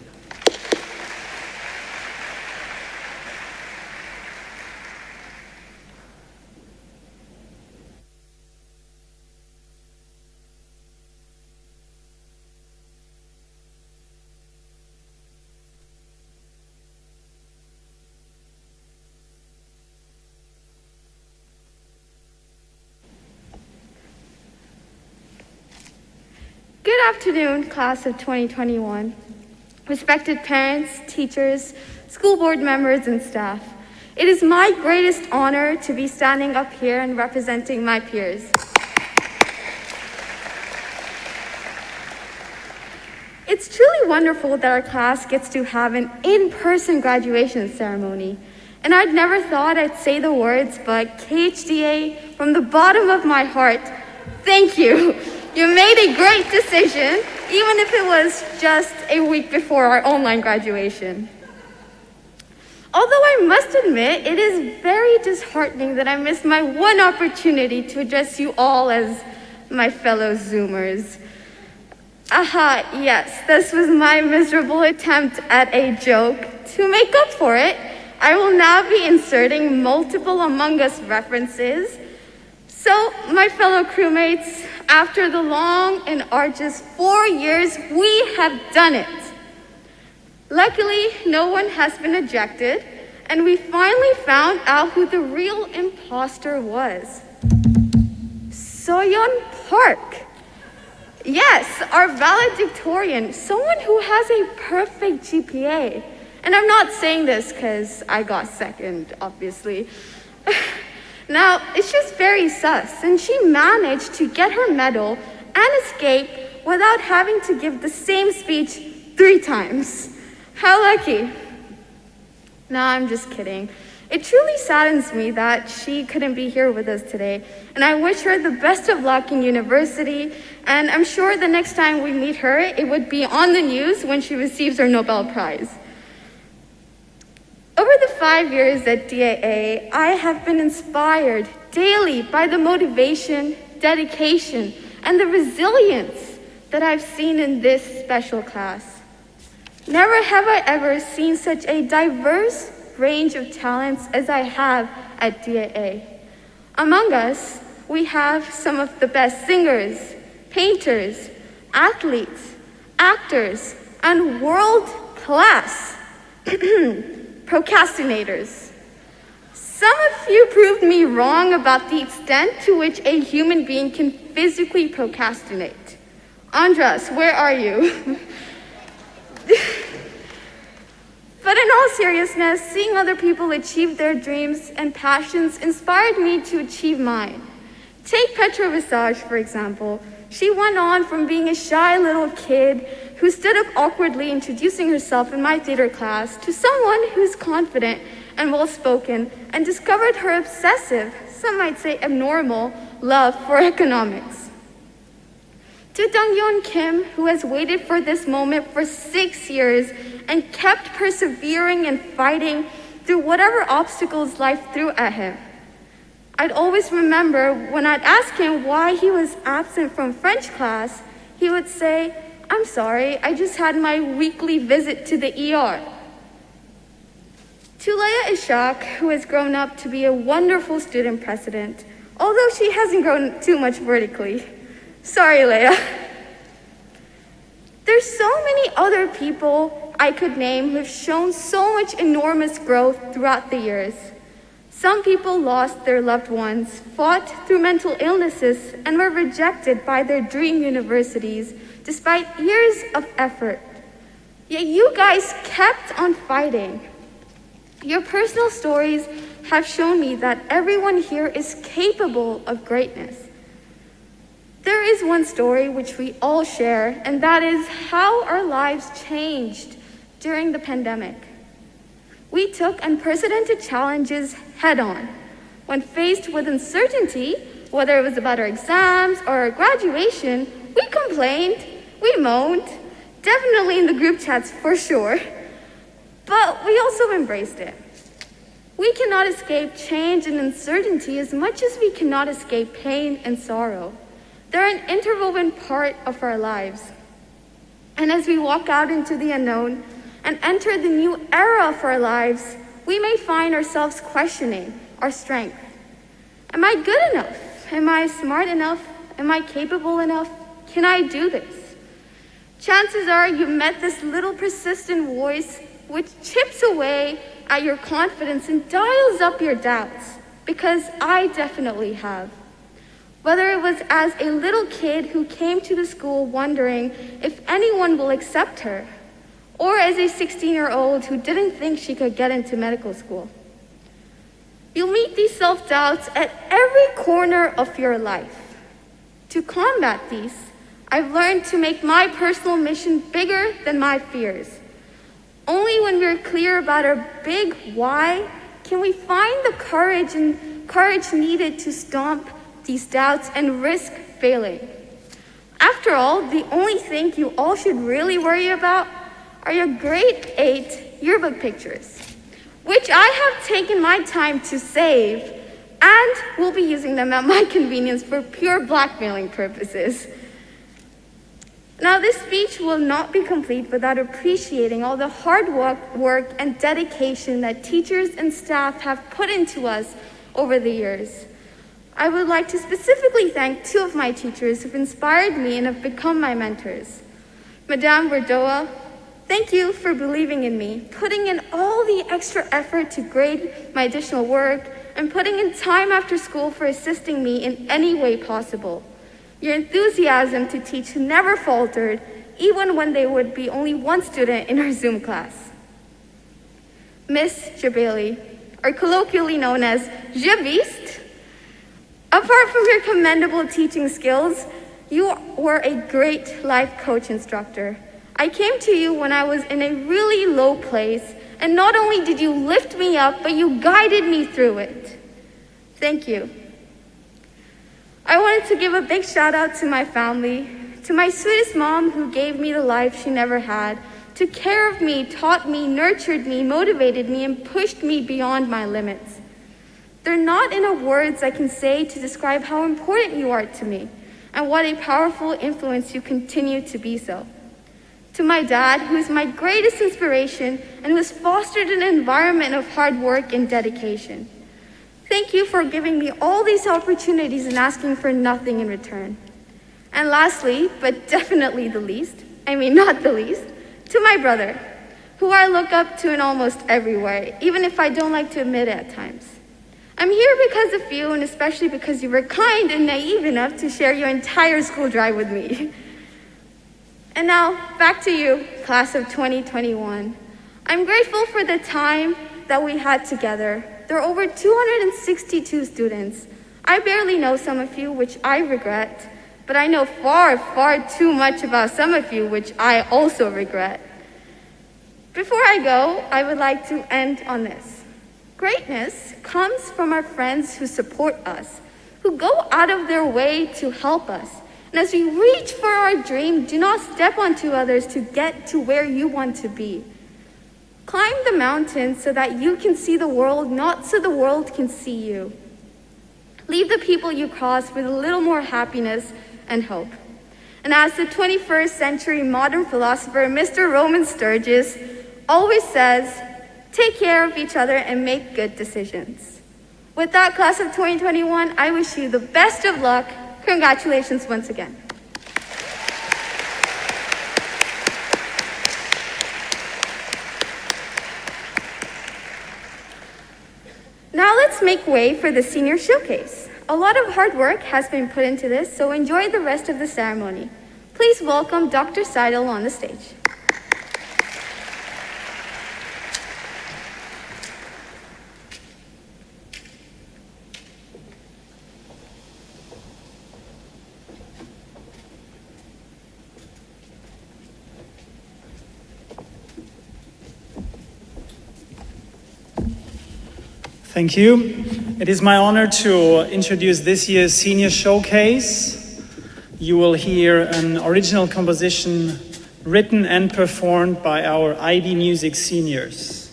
Good afternoon, class of 2021. Respected parents, teachers, school board members, and staff. It is my greatest honor to be standing up here and representing my peers. It's truly wonderful that our class gets to have an in-person graduation ceremony. And I'd never thought I'd say the words, but KHDA, from the bottom of my heart, thank you. You made a great decision, even if it was just a week before our online graduation. Although I must admit, it is very disheartening that I missed my one opportunity to address you all as my fellow Zoomers. Aha, yes, this was my miserable attempt at a joke. To make up for it, I will now be inserting multiple Among Us references. So, my fellow crewmates, after the long and arduous 4 years, we have done it. Luckily, no one has been ejected, and we finally found out who the real imposter was. Soyeon Park. Yes, our valedictorian, someone who has a perfect GPA. And I'm not saying this because I got second, obviously. Now, it's just very sus, and she managed to get her medal and escape without having to give the same speech 3 times. How lucky. No, I'm just kidding. It truly saddens me that she couldn't be here with us today, and I wish her the best of luck in university, and I'm sure the next time we meet her, it would be on the news when she receives her Nobel Prize. Over the 5 years at DAA, I have been inspired daily by the motivation, dedication, and the resilience that I've seen in this special class. Never have I ever seen such a diverse range of talents as I have at DAA. Among us, we have some of the best singers, painters, athletes, actors, and world-class procrastinators. Some of you proved me wrong about the extent to which a human being can physically procrastinate. Andras, where are you? But in all seriousness, seeing other people achieve their dreams and passions inspired me to achieve mine. Take Petra Visage, for example. She went on from being a shy little kid who stood up awkwardly introducing herself in my theater class to someone who's confident and well-spoken and discovered her obsessive, some might say abnormal, love for economics. To Dongyeon Kim, who has waited for this moment for 6 years and kept persevering and fighting through whatever obstacles life threw at him. I'd always remember when I'd ask him why he was absent from French class, he would say, "I'm sorry, I just had my weekly visit to the ER." To Leah Ishaq, who has grown up to be a wonderful student president, although she hasn't grown too much vertically. Sorry, Leah. There's so many other people I could name who have shown so much enormous growth throughout the years. Some people lost their loved ones, fought through mental illnesses, and were rejected by their dream universities despite years of effort. Yet you guys kept on fighting. Your personal stories have shown me that everyone here is capable of greatness. There is one story which we all share, and that is how our lives changed during the pandemic. We took unprecedented challenges head on. When faced with uncertainty, whether it was about our exams or our graduation, we complained, we moaned, definitely in the group chats for sure, but we also embraced it. We cannot escape change and uncertainty as much as we cannot escape pain and sorrow. They're an interwoven part of our lives. And as we walk out into the unknown and enter the new era of our lives, we may find ourselves questioning our strength. Am I good enough? Am I smart enough? Am I capable enough? Can I do this? Chances are you met this little persistent voice which chips away at your confidence and dials up your doubts, because I definitely have. Whether it was as a little kid who came to the school wondering if anyone will accept her, or as a 16-year-old who didn't think she could get into medical school. You'll meet these self-doubts at every corner of your life. To combat these, I've learned to make my personal mission bigger than my fears. Only when we're clear about our big why can we find the courage needed to stomp these doubts and risk failing. After all, the only thing you all should really worry about are your grade 8 yearbook pictures, which I have taken my time to save and will be using them at my convenience for pure blackmailing purposes. Now, this speech will not be complete without appreciating all the hard work and dedication that teachers and staff have put into us over the years. I would like to specifically thank two of my teachers who've inspired me and have become my mentors. Madame Verdoa, thank you for believing in me, putting in all the extra effort to grade my additional work, and putting in time after school for assisting me in any way possible. Your enthusiasm to teach never faltered, even when there would be only one student in our Zoom class. Miss Jabali, or colloquially known as Javiste, apart from your commendable teaching skills, you were a great life coach instructor. I came to you when I was in a really low place, and not only did you lift me up, but you guided me through it. Thank you. I wanted to give a big shout out to my family, to my sweetest mom who gave me the life she never had, took care of me, taught me, nurtured me, motivated me, and pushed me beyond my limits. They're not enough words I can say to describe how important you are to me, and what a powerful influence you continue to be so. To my dad, who is my greatest inspiration and who has fostered an environment of hard work and dedication. Thank you for giving me all these opportunities and asking for nothing in return. And lastly, but definitely not the least, to my brother, who I look up to in almost every way, even if I don't like to admit it at times. I'm here because of you, and especially because you were kind and naive enough to share your entire school drive with me. And now, back to you, class of 2021. I'm grateful for the time that we had together. There are over 262 students. I barely know some of you, which I regret, but I know far, far too much about some of you, which I also regret. Before I go, I would like to end on this. Greatness comes from our friends who support us, who go out of their way to help us. And as we reach for our dream, do not step onto others to get to where you want to be. Climb the mountain so that you can see the world, not so the world can see you. Leave the people you cross with a little more happiness and hope. And as the 21st century modern philosopher, Mr. Roman Sturgis, always says, take care of each other and make good decisions. With that, class of 2021, I wish you the best of luck. Congratulations once again. Now let's make way for the senior showcase. A lot of hard work has been put into this, so enjoy the rest of the ceremony. Please welcome Dr. Seidel on the stage. Thank you. It is my honor to introduce this year's Senior Showcase. You will hear an original composition written and performed by our IB Music seniors.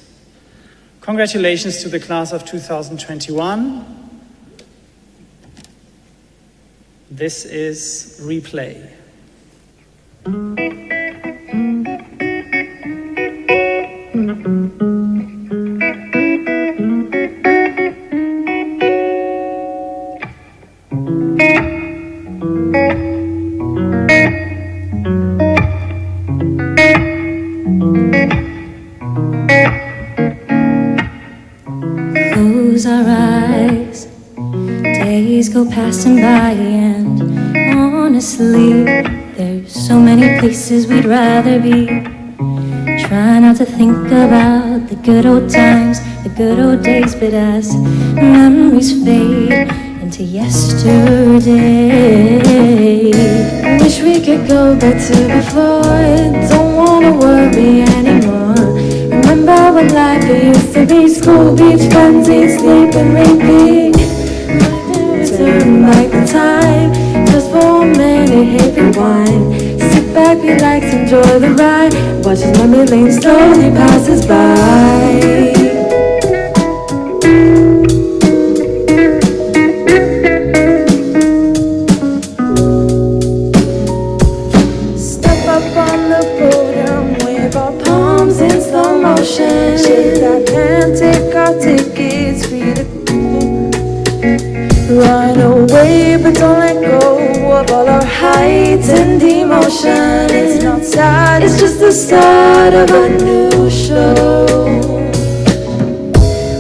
Congratulations to the class of 2021. This is Replay. Close our eyes, days go passing by, and honestly, there's so many places we'd rather be. Try not to think about the good old times, the good old days, but as memories fade into yesterday, wish we could go back to before. Don't wanna worry anymore. Remember when life used to be school, beach, friends, eat, sleep, and repeat. Turn back the time, just for a minute, hit rewind. Sit back, relax, enjoy the ride. Watch as memory lane slowly passes by. Step up on the podium, wave our palms in slow motion. Shake that hand, take our tickets, feel it. Run away, but don't let go of all our heightened emotion. It's not sad, it's just the start of a new show.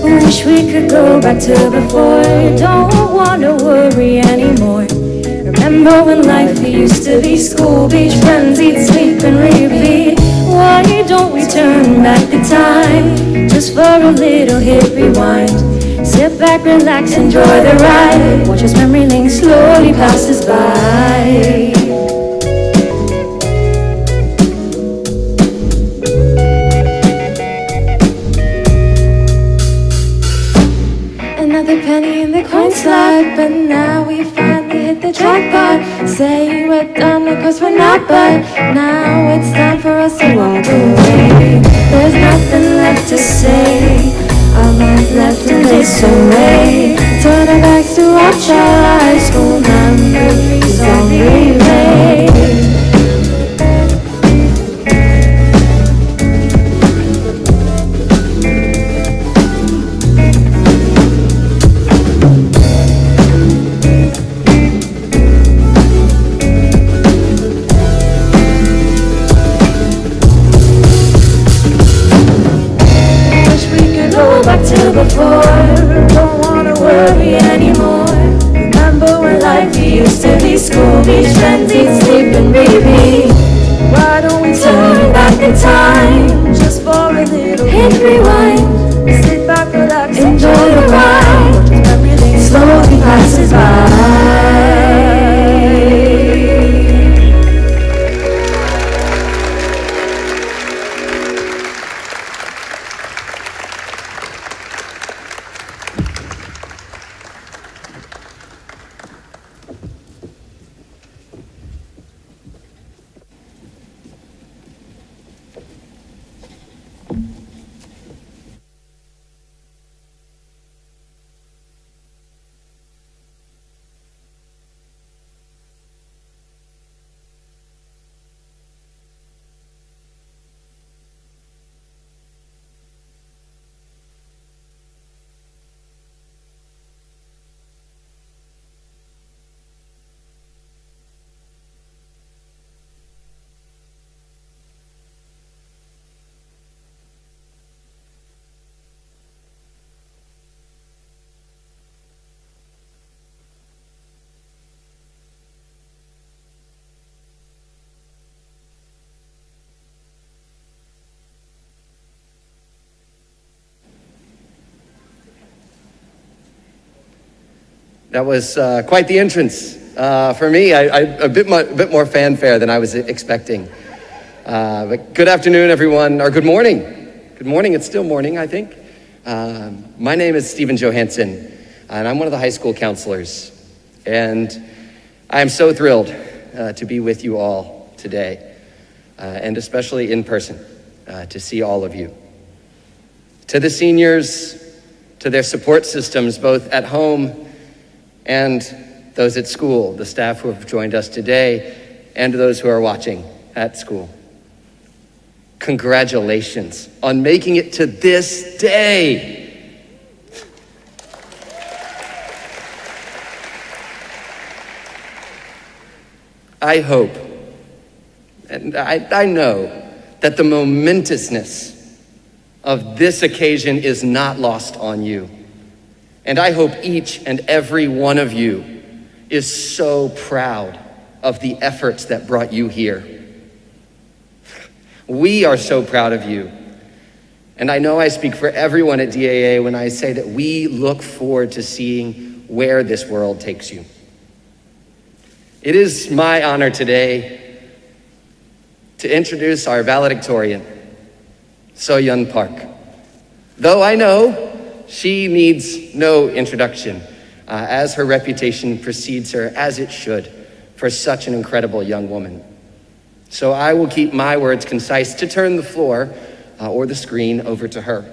Wish we could go back to before. Don't wanna worry anymore. Remember when life used to be school, beach, friends, eat, sleep, and repeat. Why don't we turn back the time, just for a little hit rewind? Sit back, relax, enjoy the ride. Watch as memory lane slowly passes by. Another penny in the coin slot, but now we finally hit the jackpot. Say we're done, of course we're not, but now it's time for us to walk away. There's nothing left to say. Our life left in disarray. Turn our backs to watch our high school memories on relay. Back to before, don't wanna worry anymore. Remember when life used to be school, beach, friends, eat, sleep, and repeat. Why don't we turn back the time, just for a little hit rewind? Sit back, relax, enjoy the ride. Everything slowly passes by. That was quite the entrance. For me, a bit more fanfare than I was expecting. But good afternoon, everyone, or good morning. Good morning, it's still morning, I think. My name is Stephen Johansson, and I'm one of the high school counselors. And I am so thrilled to be with you all today, and especially in person, to see all of you. To the seniors, to their support systems, both at home and those at school, the staff who have joined us today, and those who are watching at school. Congratulations on making it to this day. I hope, and I know that the momentousness of this occasion is not lost on you. And I hope each and every one of you is so proud of the efforts that brought you here. We are so proud of you. And I know I speak for everyone at DAA when I say that we look forward to seeing where this world takes you. It is my honor today to introduce our valedictorian, So-Yeon Park. Though I know she needs no introduction, as her reputation precedes her, as it should, for such an incredible young woman. So I will keep my words concise to turn the floor or the screen over to her.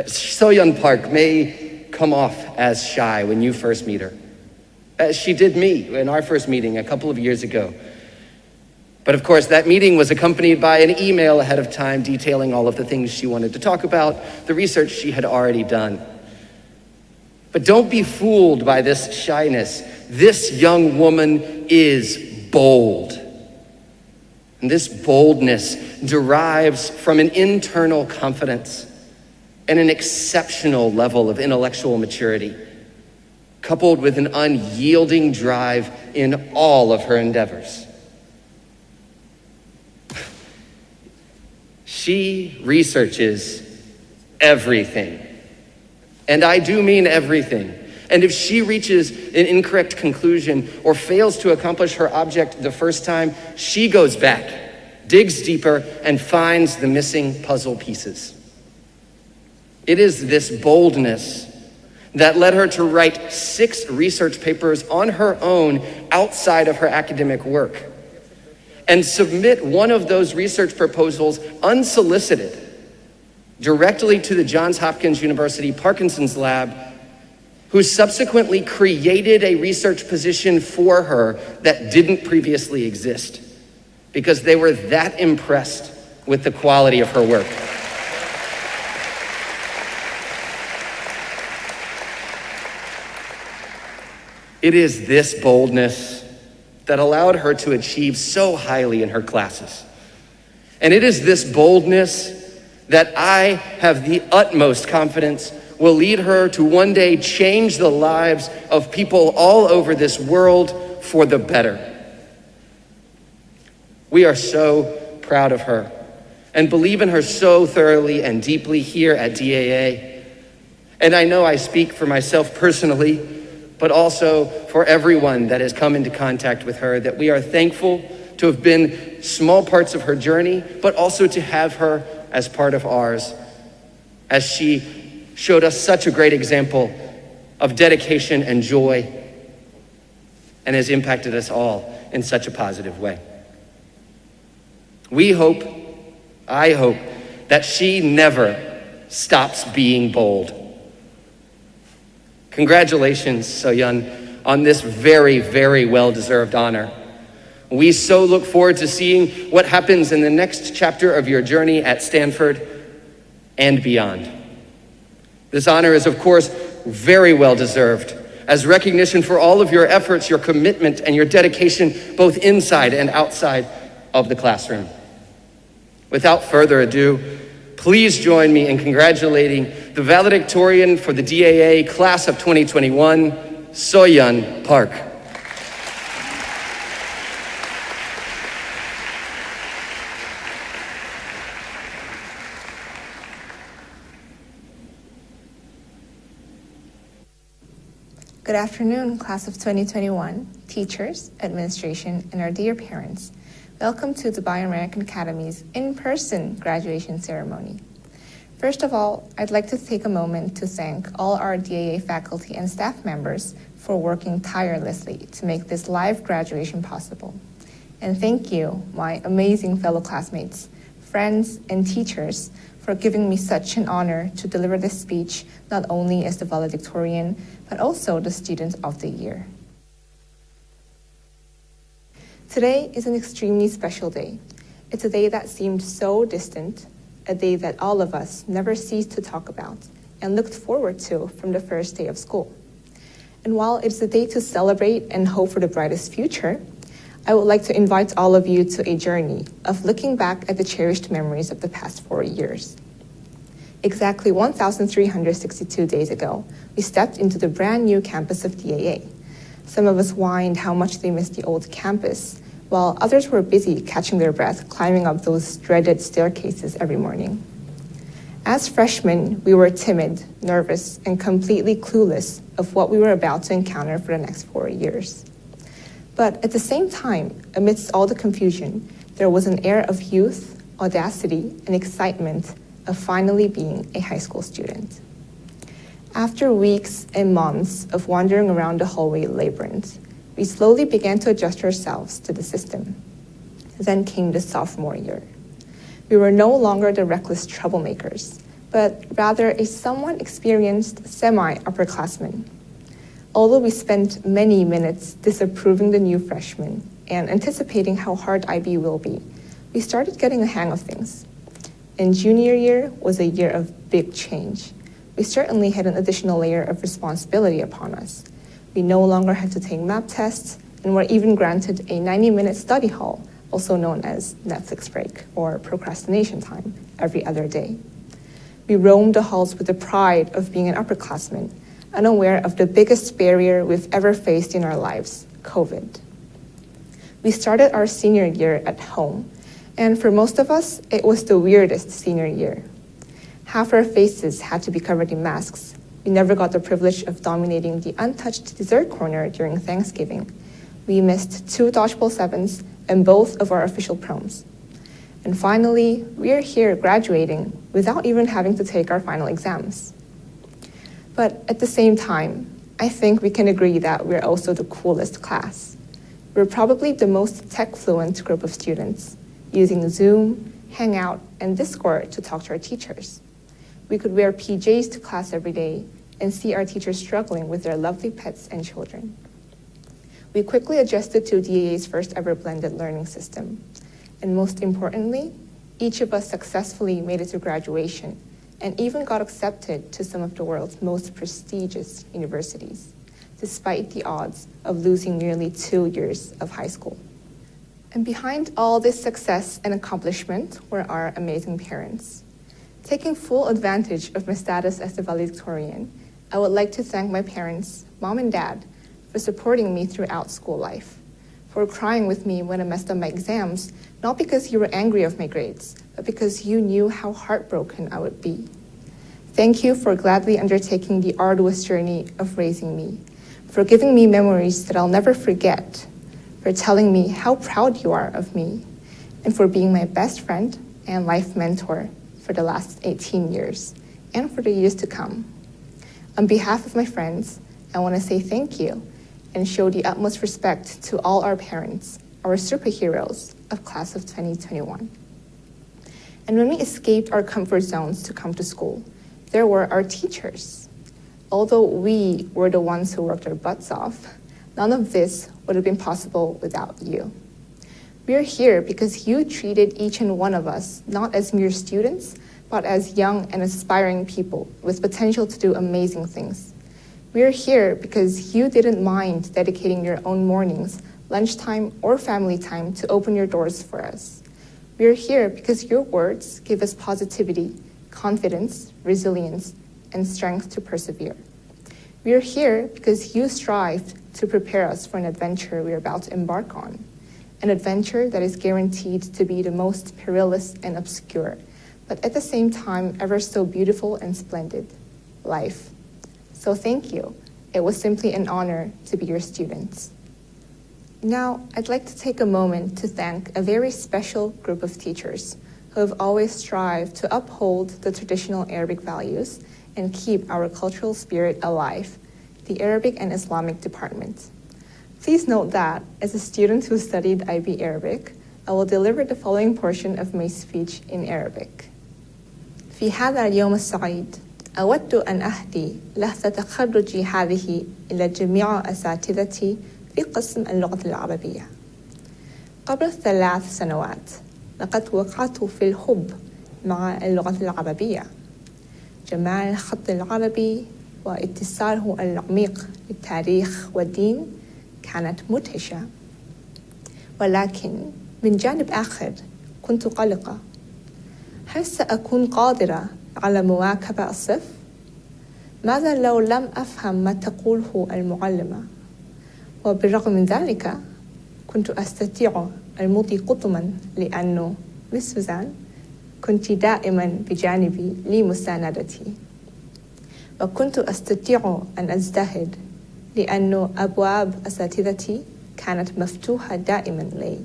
So-Yeon Park may come off as shy when you first meet her, as she did me in our first meeting a couple of years ago. But of course, that meeting was accompanied by an email ahead of time detailing all of the things she wanted to talk about, the research she had already done. But don't be fooled by this shyness. This young woman is bold. And this boldness derives from an internal confidence and an exceptional level of intellectual maturity, coupled with an unyielding drive in all of her endeavors. She researches everything. And I do mean everything. And if she reaches an incorrect conclusion or fails to accomplish her object the first time, she goes back, digs deeper, and finds the missing puzzle pieces. It is this boldness that led her to write 6 research papers on her own outside of her academic work, and submit one of those research proposals unsolicited directly to the Johns Hopkins University Parkinson's Lab, who subsequently created a research position for her that didn't previously exist because they were that impressed with the quality of her work. It is this boldness that allowed her to achieve so highly in her classes. And it is this boldness that I have the utmost confidence will lead her to one day change the lives of people all over this world for the better. We are so proud of her and believe in her so thoroughly and deeply here at DAA. And I know I speak for myself personally, but also for everyone that has come into contact with her, that we are thankful to have been small parts of her journey, but also to have her as part of ours, as she showed us such a great example of dedication and joy, and has impacted us all in such a positive way. I hope, that she never stops being bold. Congratulations, So-Yeon, on this very, very well-deserved honor. We so look forward to seeing what happens in the next chapter of your journey at Stanford and beyond. This honor is, of course, very well-deserved as recognition for all of your efforts, your commitment, and your dedication, both inside and outside of the classroom. Without further ado, please join me in congratulating the valedictorian for the DAA class of 2021, So-Yeon Park. Good afternoon, class of 2021, teachers, administration, and our dear parents. Welcome to Dubai American Academy's in-person graduation ceremony. First of all, I'd like to take a moment to thank all our DAA faculty and staff members for working tirelessly to make this live graduation possible. And thank you, my amazing fellow classmates, friends, and teachers for giving me such an honor to deliver this speech not only as the valedictorian, but also the Student of the Year. Today is an extremely special day. It's a day that seemed so distant, a day that all of us never ceased to talk about and looked forward to from the first day of school. And while it's a day to celebrate and hope for the brightest future, I would like to invite all of you to a journey of looking back at the cherished memories of the past 4 years. Exactly 1,362 days ago, we stepped into the brand new campus of DAA. Some of us whined how much they missed the old campus, while others were busy catching their breath climbing up those dreaded staircases every morning. As freshmen, we were timid, nervous, and completely clueless of what we were about to encounter for the next 4 years. But at the same time, amidst all the confusion, there was an air of youth, audacity, and excitement of finally being a high school student. After weeks and months of wandering around the hallway labyrinth, we slowly began to adjust ourselves to the system. Then came the sophomore year. We were no longer the reckless troublemakers, but rather a somewhat experienced semi-upperclassmen. Although we spent many minutes disapproving the new freshmen and anticipating how hard IB will be, we started getting the hang of things. And junior year was a year of big change. We certainly had an additional layer of responsibility upon us. We no longer had to take map tests and were even granted a 90-minute study hall, also known as Netflix break or procrastination time, every other day. We roamed the halls with the pride of being an upperclassman, unaware of the biggest barrier we've ever faced in our lives, COVID. We started our senior year at home, and for most of us, it was the weirdest senior year. Half our faces had to be covered in masks. We never got the privilege of dominating the untouched dessert corner during Thanksgiving. We missed 2 dodgeball sevens and both of our official proms. And finally, we are here graduating without even having to take our final exams. But at the same time, I think we can agree that we're also the coolest class. We're probably the most tech-fluent group of students, using Zoom, Hangout, and Discord to talk to our teachers. We could wear PJs to class every day and see our teachers struggling with their lovely pets and children. We quickly adjusted to DAA's first ever blended learning system. And most importantly, each of us successfully made it to graduation and even got accepted to some of the world's most prestigious universities, despite the odds of losing nearly 2 years of high school. And behind all this success and accomplishment were our amazing parents. Taking full advantage of my status as the valedictorian, I would like to thank my parents, Mom and Dad, for supporting me throughout school life, for crying with me when I messed up my exams, not because you were angry of my grades, but because you knew how heartbroken I would be. Thank you for gladly undertaking the arduous journey of raising me, for giving me memories that I'll never forget, for telling me how proud you are of me, and for being my best friend and life mentor for the last 18 years, and for the years to come. On behalf of my friends, I want to say thank you and show the utmost respect to all our parents, our superheroes of class of 2021. And when we escaped our comfort zones to come to school, there were our teachers. Although we were the ones who worked our butts off, none of this would have been possible without you. We are here because you treated each and one of us not as mere students, but as young and aspiring people with potential to do amazing things. We are here because you didn't mind dedicating your own mornings, lunchtime, or family time to open your doors for us. We are here because your words give us positivity, confidence, resilience, and strength to persevere. We are here because you strived to prepare us for an adventure we are about to embark on, an adventure that is guaranteed to be the most perilous and obscure, but at the same time ever so beautiful and splendid, life. So thank you, It was simply an honor to be your student. Now, I'd like to take a moment to thank a very special group of teachers who have always strived to uphold the traditional Arabic values and keep our cultural spirit alive, the Arabic and Islamic department. Please note that, as a student who studied IB Arabic, I will deliver the following portion of my speech in Arabic. في هذا اليوم السعيد أود أن أهدي لحظة تخرجي هذه إلى جميع أساتذتي في قسم اللغة العربية. قبل 3 سنوات لقد وقعت في الحب مع اللغة العربية. جمال الخط العربي واتصاله العميق بالتاريخ والدين كانت مدهشة. ولكن من جانب آخر كنت قلقة. هل سأكون قادرة على مواكبة الصف؟ ماذا لو لم أفهم ما تقوله المعلمة؟ وبالرغم من ذلك كنت أستطيع المضي قطما لأنه مس سوزان كنت دائما بجانبي لمساندتي. وكنت أستطيع أن أجتهد لأن أبواب أساتذتي كانت مفتوحة دائما لي.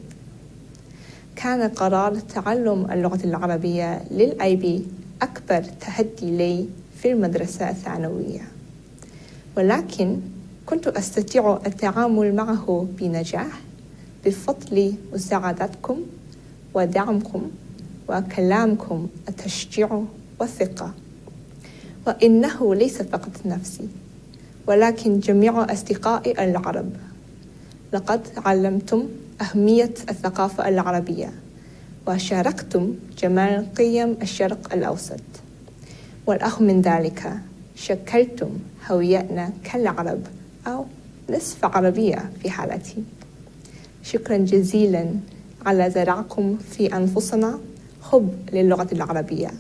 كان قرار تعلم اللغة العربية للIB أكبر تحدي لي في المدرسة الثانوية، ولكن كنت أستطيع التعامل معه بنجاح بفضل مساعدتكم ودعمكم وكلامكم التشجيع والثقة. وإنه ليس فقط نفسي ولكن جميع أصدقائي العرب. لقد علمتم أهمية الثقافة العربية وشاركتم جمال قيم الشرق الأوسط، والأهم من ذلك شكلتم هويتنا كالعرب أو نصف عربية في حالتي. شكرا جزيلا على زرعكم في أنفسنا حب للغة العربية،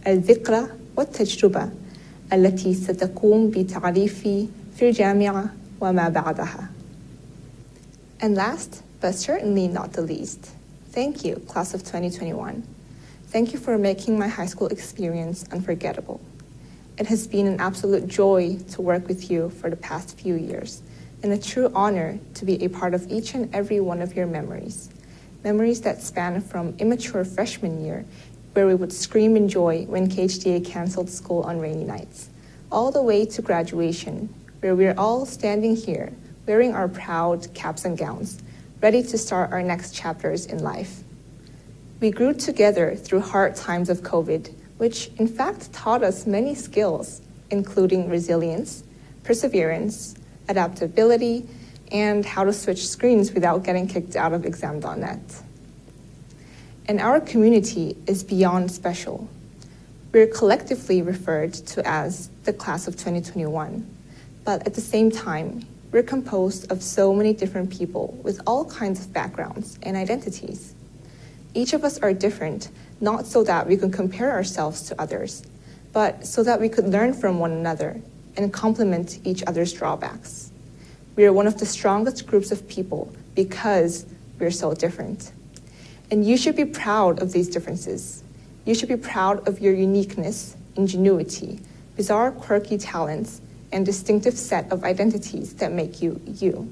الذكرى والتجربة التي ستقوم بتعريفي في الجامعة وما بعدها. And last, but certainly not the least, thank you, class of 2021. Thank you for making my high school experience unforgettable. It has been an absolute joy to work with you for the past few years, and a true honor to be a part of each and every one of your memories. Memories that span from immature freshman year, where we would scream in joy when KHDA canceled school on rainy nights, all the way to graduation, where we're all standing here, wearing our proud caps and gowns, ready to start our next chapters in life. We grew together through hard times of COVID, which in fact taught us many skills, including resilience, perseverance, adaptability, and how to switch screens without getting kicked out of exam.net. And our community is beyond special. We're collectively referred to as the class of 2021, but at the same time, we're composed of so many different people with all kinds of backgrounds and identities. Each of us are different, not so that we can compare ourselves to others, but so that we could learn from one another and complement each other's drawbacks. We are one of the strongest groups of people because we're so different. And you should be proud of these differences. You should be proud of your uniqueness, ingenuity, bizarre, quirky talents, and distinctive set of identities that make you, you.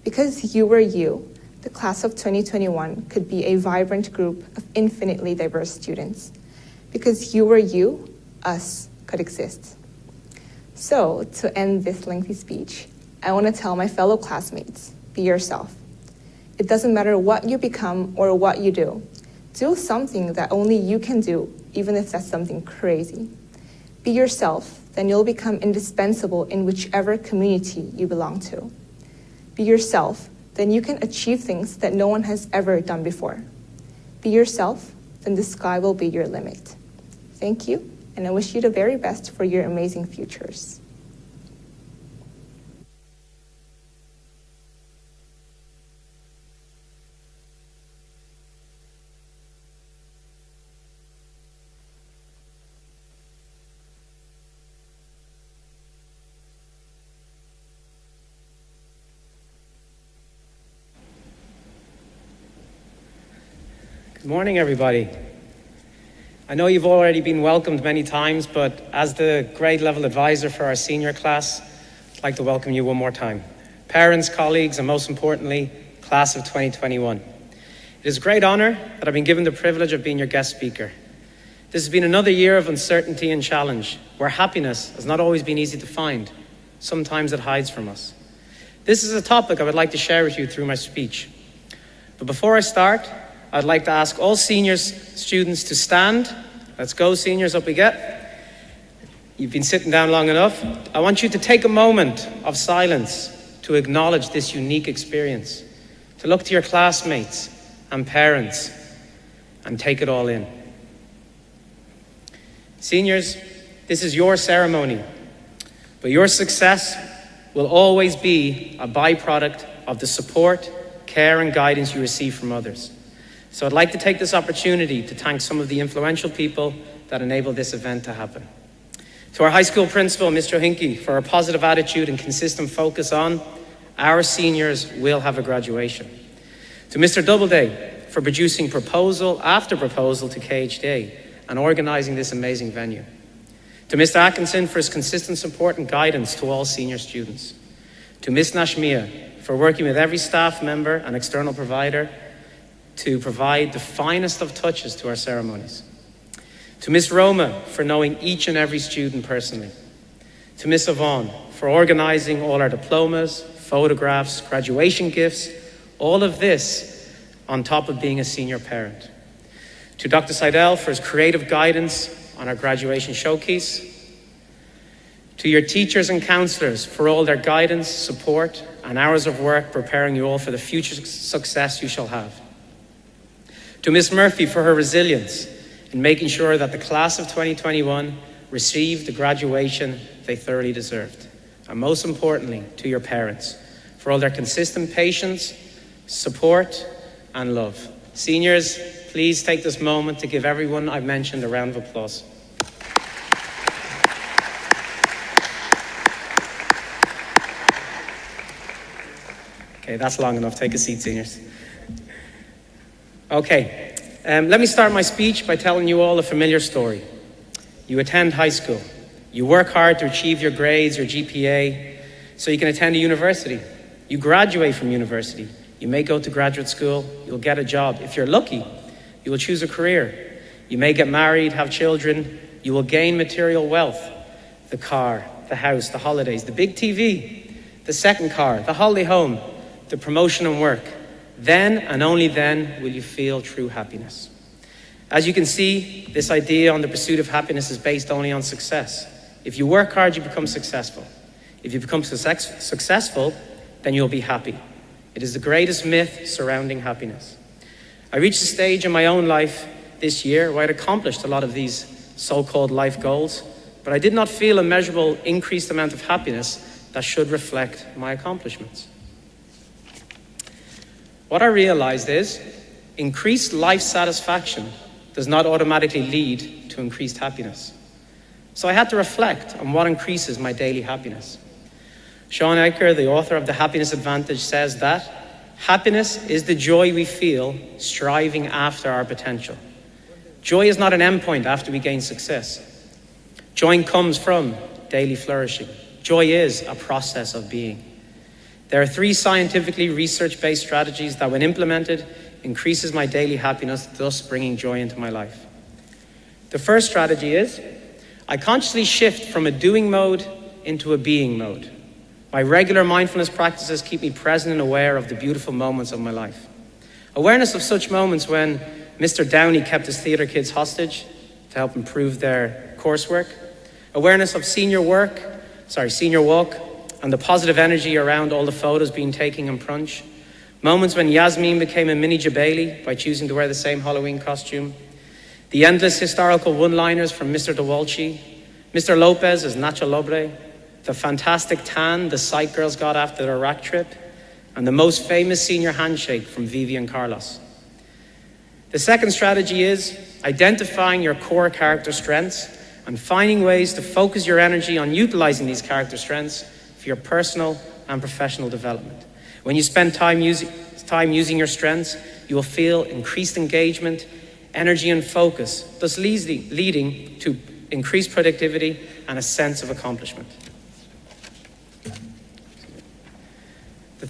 Because you were you, the class of 2021 could be a vibrant group of infinitely diverse students. Because you were you, us could exist. So, to end this lengthy speech, I want to tell my fellow classmates, be yourself. It doesn't matter what you become or what you do. Do something that only you can do, even if that's something crazy. Be yourself, then you'll become indispensable in whichever community you belong to. Be yourself, then you can achieve things that no one has ever done before. Be yourself, then the sky will be your limit. Thank you, and I wish you the very best for your amazing futures. Good morning, everybody. I know you've already been welcomed many times, but as the grade level advisor for our senior class, I'd I'd like to welcome you one more time. Parents, colleagues, and most importantly, class of 2021. It is a great honor that I've been given the privilege of being your guest speaker. This has been another year of uncertainty and challenge, where happiness has not always been easy to find. Sometimes it hides from us. This is a topic I would like to share with you through my speech. But before I start, I'd like to ask all seniors students to stand. Let's go, seniors, up we get. You've been sitting down long enough. I want you to take a moment of silence to acknowledge this unique experience, to look to your classmates and parents and take it all in. Seniors, this is your ceremony, but your success will always be a byproduct of the support, care, and guidance you receive from others. So I'd like to take this opportunity to thank some of the influential people that enabled this event to happen. To our high school principal, Mr. Hinkie, for our positive attitude and consistent focus on our seniors will have a graduation. To Mr. Doubleday for producing proposal after proposal to KHDA and organising this amazing venue. To Mr. Atkinson for his consistent support and guidance to all senior students. To Ms. Nashmia for working with every staff member and external provider to provide the finest of touches to our ceremonies. To Ms. Roma for knowing each and every student personally. To Ms. Yvonne for organising all our diplomas, photographs, graduation gifts, all of this on top of being a senior parent. To Dr. Seidel for his creative guidance on our graduation showcase. To your teachers and counsellors for all their guidance, support, and hours of work preparing you all for the future success you shall have. To Ms. Murphy for her resilience in making sure that the class of 2021 received the graduation they thoroughly deserved. And most importantly, to your parents for all their consistent patience, support, and love. Seniors, please take this moment to give everyone I've mentioned a round of applause. Okay, that's long enough. Take a seat, seniors. Okay. Let me start my speech by telling you all a familiar story. You attend high school. You work hard to achieve your grades, your GPA, so you can attend a university. You graduate from university. You may go to graduate school. You'll get a job. If you're lucky, you will choose a career. You may get married, have children. You will gain material wealth. The car, the house, the holidays, the big TV, the second car, the holiday home, the promotion and work. Then and only then will you feel true happiness. As you can see, this idea on the pursuit of happiness is based only on success. If you work hard, you become successful. If you become successful, then you'll be happy. It is the greatest myth surrounding happiness. I reached a stage in my own life this year where I'd accomplished a lot of these so-called life goals, but I did not feel a measurable increased amount of happiness that should reflect my accomplishments. What I realized is increased life satisfaction does not automatically lead to increased happiness. So I had to reflect on what increases my daily happiness. Sean Ecker, the author of The Happiness Advantage, says that happiness is the joy we feel striving after our potential. Joy is not an endpoint after we gain success. Joy comes from daily flourishing. Joy is a process of being. There are 3 scientifically research-based strategies that, when implemented, increases my daily happiness, thus bringing joy into my life. The first strategy is, I consciously shift from a doing mode into a being mode. My regular mindfulness practices keep me present and aware of the beautiful moments of my life. Awareness of such moments when Mr. Downey kept his theatre kids hostage to help improve their coursework. Awareness of senior walk, and the positive energy around all the photos being taken in Prunch. Moments when Yasmin became a mini Jabali by choosing to wear the same Halloween costume. The endless historical one-liners from Mr. DeWalchi. Mr. Lopez as Nacho Lobre. The fantastic tan the Psych girls got after their Iraq trip. And the most famous senior handshake from Vivi and Carlos. The second strategy is identifying your core character strengths and finding ways to focus your energy on utilizing these character strengths for your personal and professional development. When you spend time using your strengths, you will feel increased engagement, energy and focus, thus leading to increased productivity and a sense of accomplishment.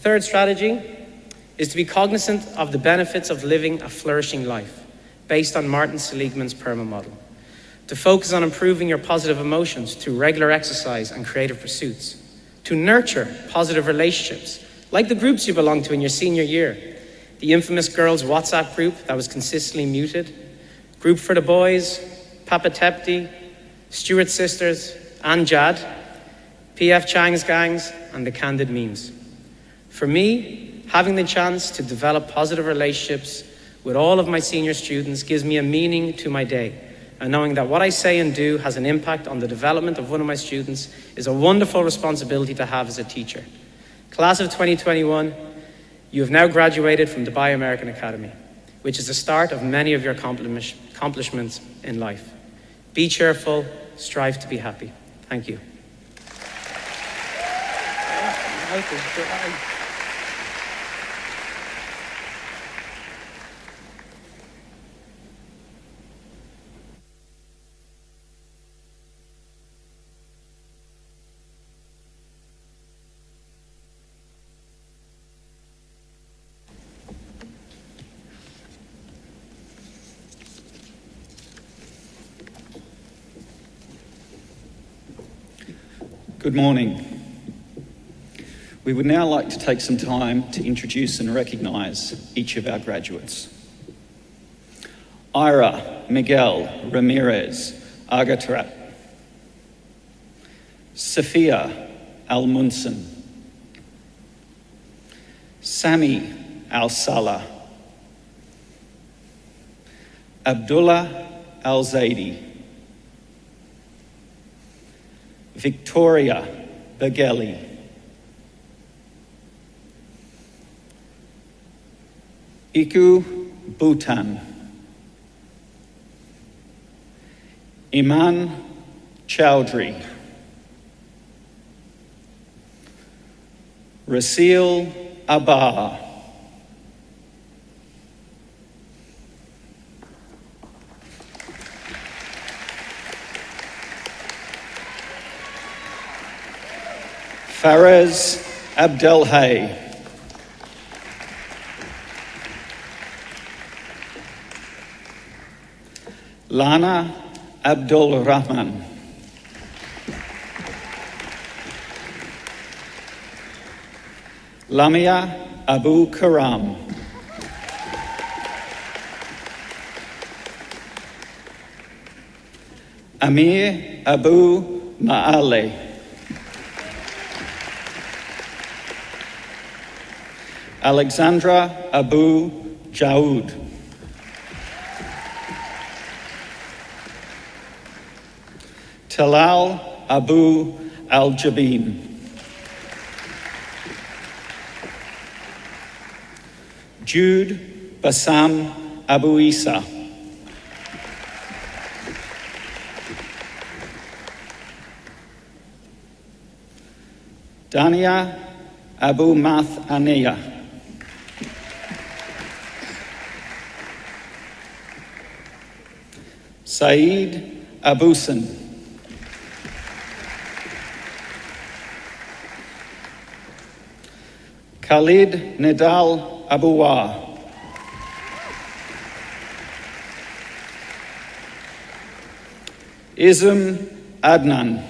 third strategy is to be cognizant of the benefits of living a flourishing life based on Martin Seligman's PERMA model. To focus on improving your positive emotions through regular exercise and creative pursuits. To nurture positive relationships, like the groups you belong to in your senior year. The infamous girls' WhatsApp group that was consistently muted. Group for the boys, Papa Tepti, Stewart Sisters, and Jad. P.F. Chang's gangs, and the candid memes. For me, having the chance to develop positive relationships with all of my senior students gives me a meaning to my day. And knowing that what I say and do has an impact on the development of one of my students is a wonderful responsibility to have as a teacher. Class of 2021, you have now graduated from Dubai American Academy, which is the start of many of your accomplishments in life. Be cheerful, strive to be happy. Thank you. Good morning. We would now like to take some time to introduce and recognise each of our graduates. Ira Miguel Ramirez Agatrat. Sophia Al-Munson. Sami Al-Salah. Abdullah Al-Zaidi. Victoria Bageli. Iku Bhutan. Iman Chowdhury. Rasil Abba. Faraz Abdelhay. Lana Abdul Rahman. Lamia Abu Karam. Amir Abu Ma'ale. Alexandra Abu Jaoud. Talal Abu Al-Jabin. Jude Bassam Abu Isa. Dania Abu Math Aniya. Saeed Abusan. Khalid Nidal Abuwa. Ism Adnan.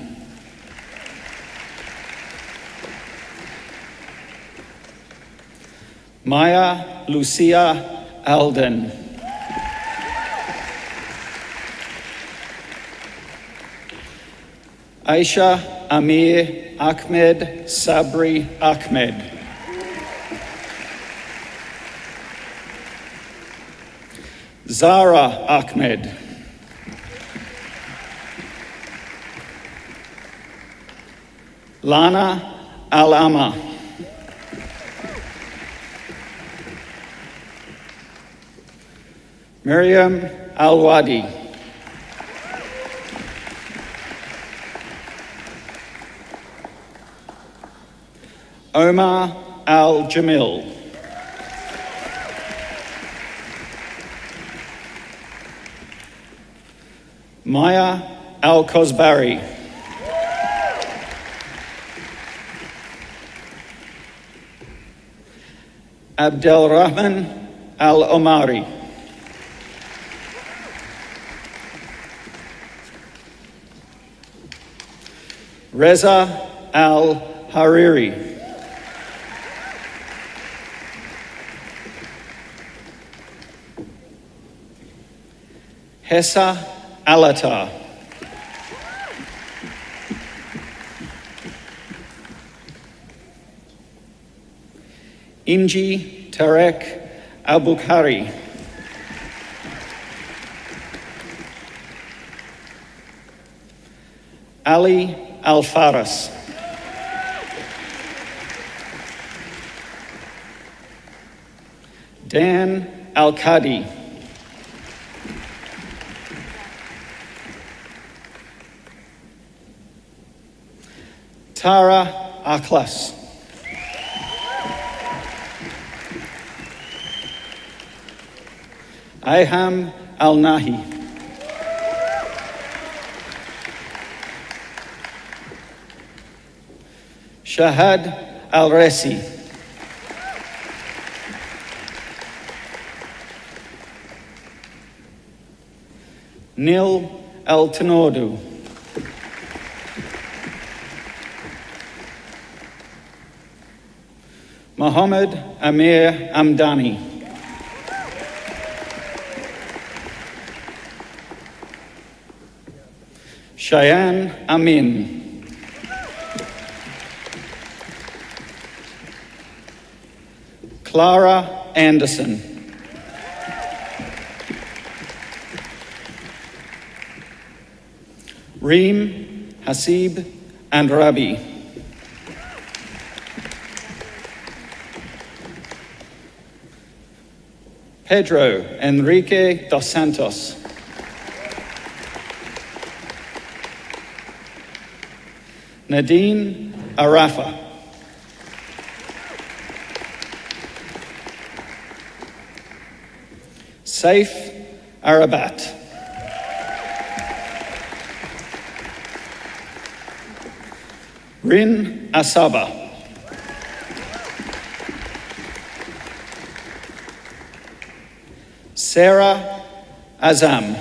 Maya Lucia Alden. Aisha Amir Ahmed Sabri Ahmed. Zara Ahmed. Lana Al-Ama. Miriam Al-Wadi. Omar Al-Jamil. Maya Al-Kosbari. Abdelrahman Al-Omari. Reza Al-Hariri. Hessa Alatar. Inji Tarek Al-Bukhari. Ali Al-Faras. Dan Al-Qadi. Tara Akhlas. Ayham Al-Nahi. Shahad Al-Resi. Nil Al-Tanodu. Mohammed Amir Amdani. Cheyenne Amin. Clara Anderson. Reem Hasib and Rabi. Pedro Enrique dos Santos. Nadine Arafa. Saif Arabat. Rin Asaba. Sarah Azam.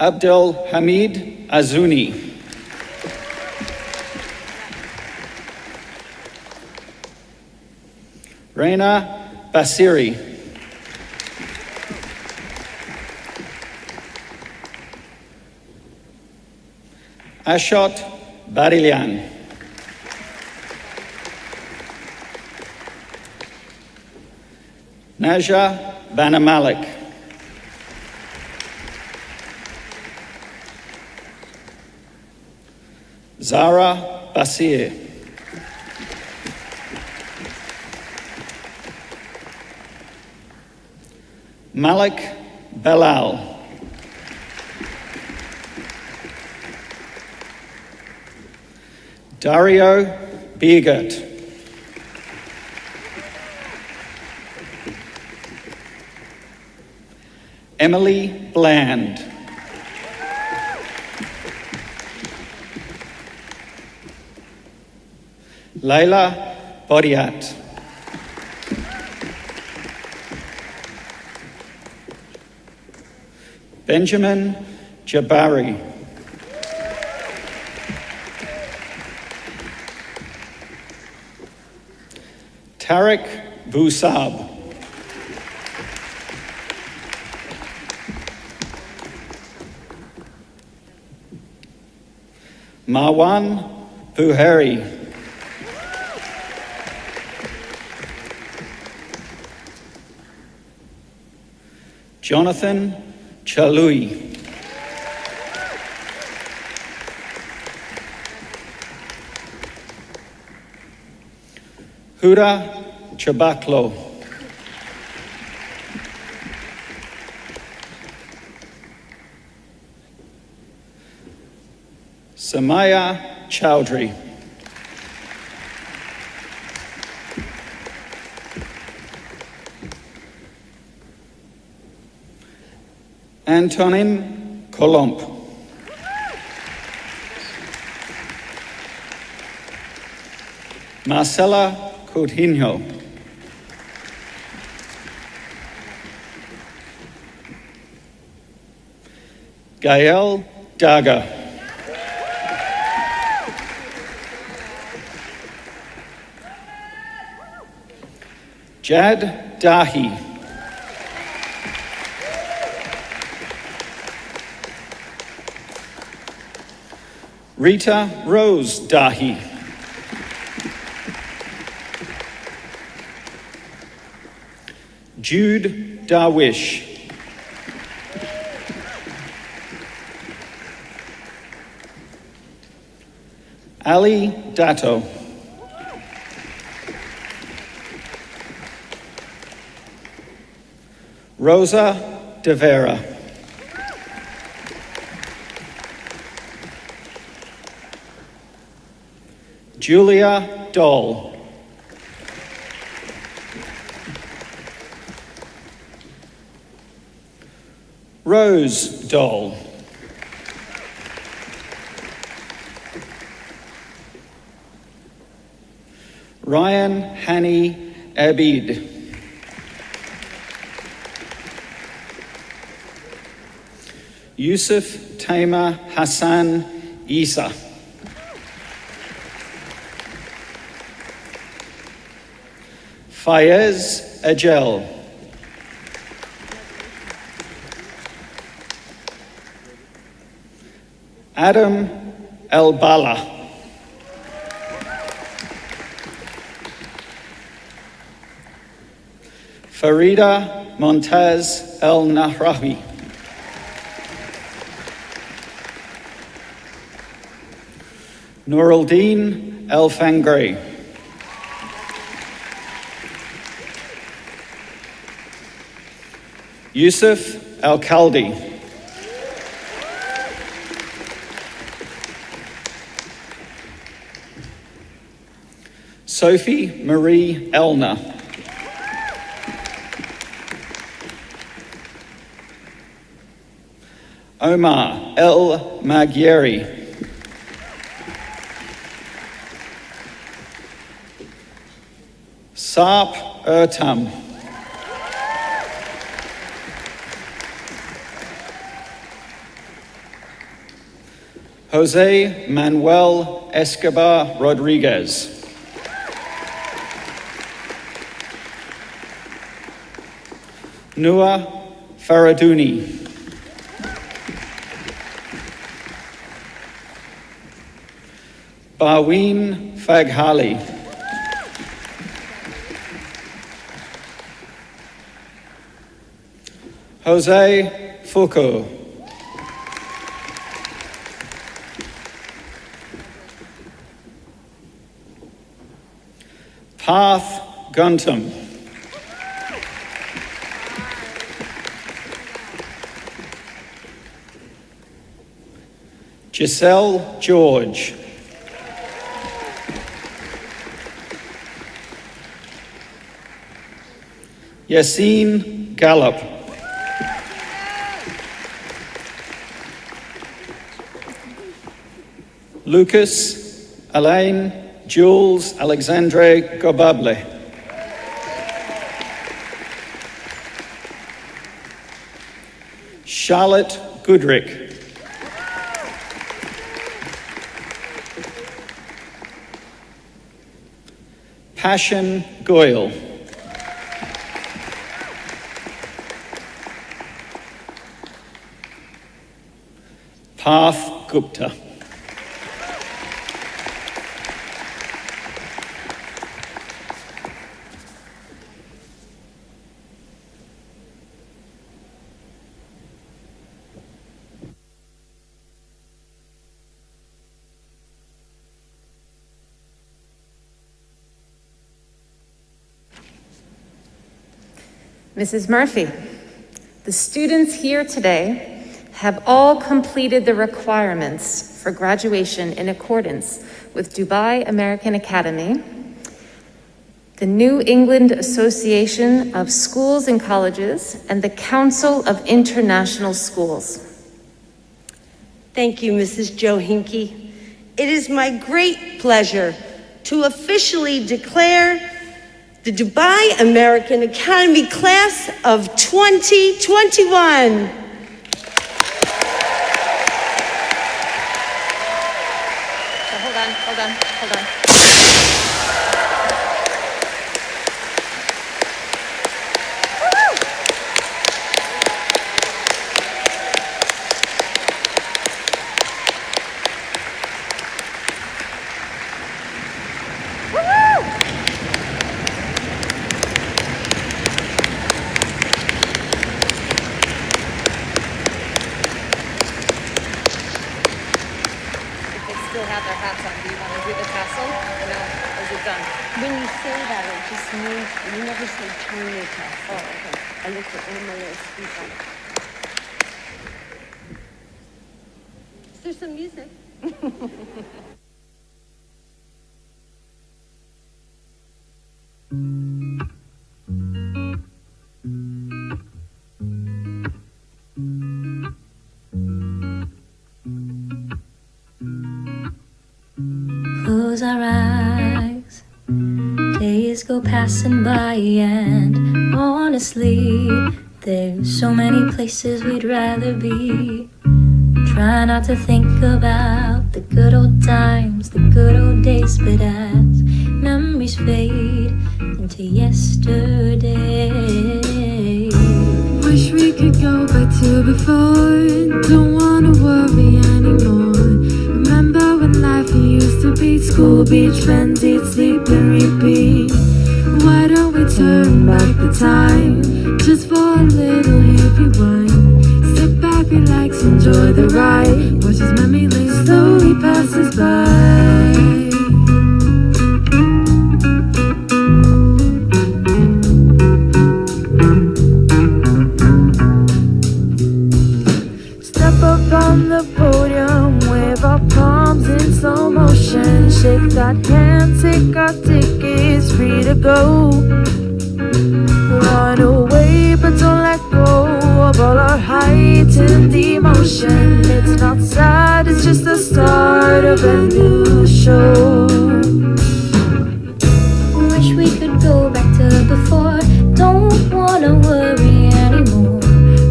Abdul Hamid Azuni. Reina Basiri. Ashot Barilyan. Naja Banamalik. Zara Basir. Malik Belal. Dario Biegert. Emily Bland. Layla Bodiat. Benjamin Jabari. Tarek Busab. Marwan Buhari. Jonathan Chalui. Huda Chabaklo. Samaya Chowdhury. Antonin Kolomp. Marcela Coutinho. Gael Daga. Jad Dahi. Rita Rose Dahi. Jude Darwish. Ali Dato. Rosa De Vera. Julia Doll. Rose Doll. Ryan Hani Abid. Yusuf Taima Hassan Isa. Fayez Ajel. Adam El-Bala. Farida Montaz El-Nahrawi. Nuruldin El-Fangri. Yusuf Al-Khaldi. Sophie Marie Elner. Omar El Maghieri. Sarp Ertam. Jose Manuel Escobar Rodriguez. Noor Faraduni. Barween Faghali. Jose Foucault. Parth Guntum. Giselle George. Yassine Gallup. Lucas Alain Jules Alexandre Gobable. Charlotte Goodrick. Passion Goyle. Parth Gupta. Mrs. Murphy, the students here today have all completed the requirements for graduation in accordance with Dubai American Academy, the New England Association of Schools and Colleges, and the Council of International Schools. Thank you, Mrs. Joe Hinkie. It is my great pleasure to officially declare the Dubai American Academy Class of 2021. Hold on. Still have their hats on. Do you want to do the tassel? No, is it done? When you say that, it just means you never say turn your tassel. Oh, okay. I looked at all my little speaker. Is there some music? Close our eyes, days go passing by, and honestly, there's so many places we'd rather be. Try not to think about the good old times, the good old days, but as memories fade into yesterday, wish we could go back to before. Don't wanna worry anymore. Remember when life used to be school, beach, friends, eat, sleep, and repeat. Why don't we turn back the time just for a little hippie wine? Sit back, relax, enjoy the ride. Watch as memory lane slowly passes by. On the podium, wave our palms in slow motion. Shake that hand, take our tickets, free to go. Run away, but don't let go of all our heightened emotion. It's not sad, it's just the start of a new show. wish we could go back to before. Don't wanna worry anymore.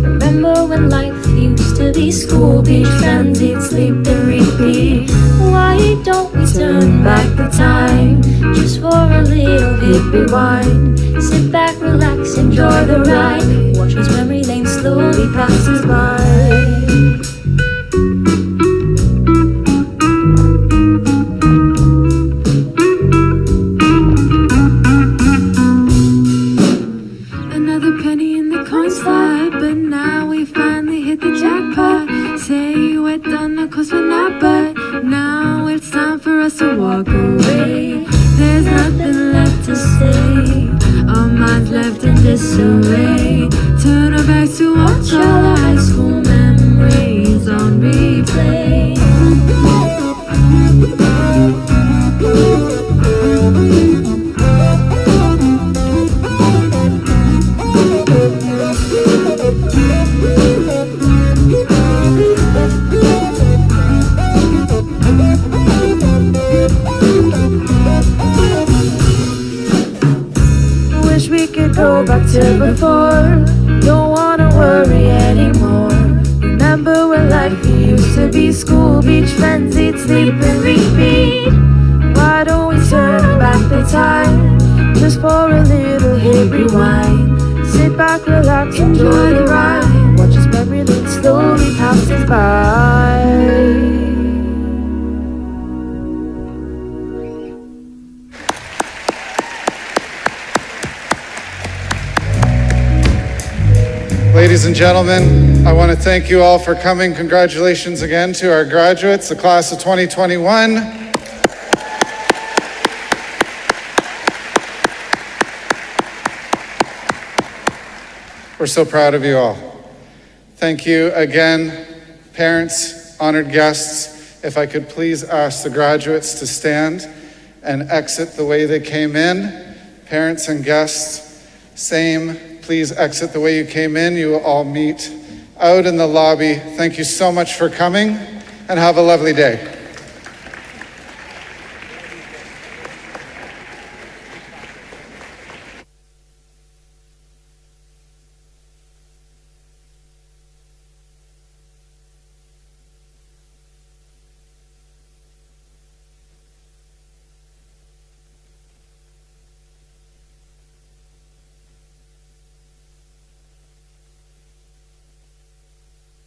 Remember when life used to be school, beach, friends, eat, sleep, and repeat. Why don't we turn back the time just for a little hippie wine? Sit back, relax, enjoy the ride. Watch as memory lane slowly passes by. Cause we're not, but now it's time for us to walk away. There's nothing left to say, our minds left in disarray. Turn our backs to watch all our high school memories on replay. Go back to before, don't wanna worry anymore. Remember when life used to be school, beach, friends, eat, sleep, and repeat. Why don't we turn back the time just for a little hit rewind? Sit back, relax, enjoy the ride. Watch as memory lane slowly passes by. Ladies and gentlemen, I want to thank you all for coming. Congratulations again to our graduates, the class of 2021. We're so proud of you all. Thank you again, parents, honored guests. If I could please ask the graduates to stand and exit the way they came in. Parents and guests, same. Please exit the way you came in. You will all meet out in the lobby. Thank you so much for coming, and have a lovely day.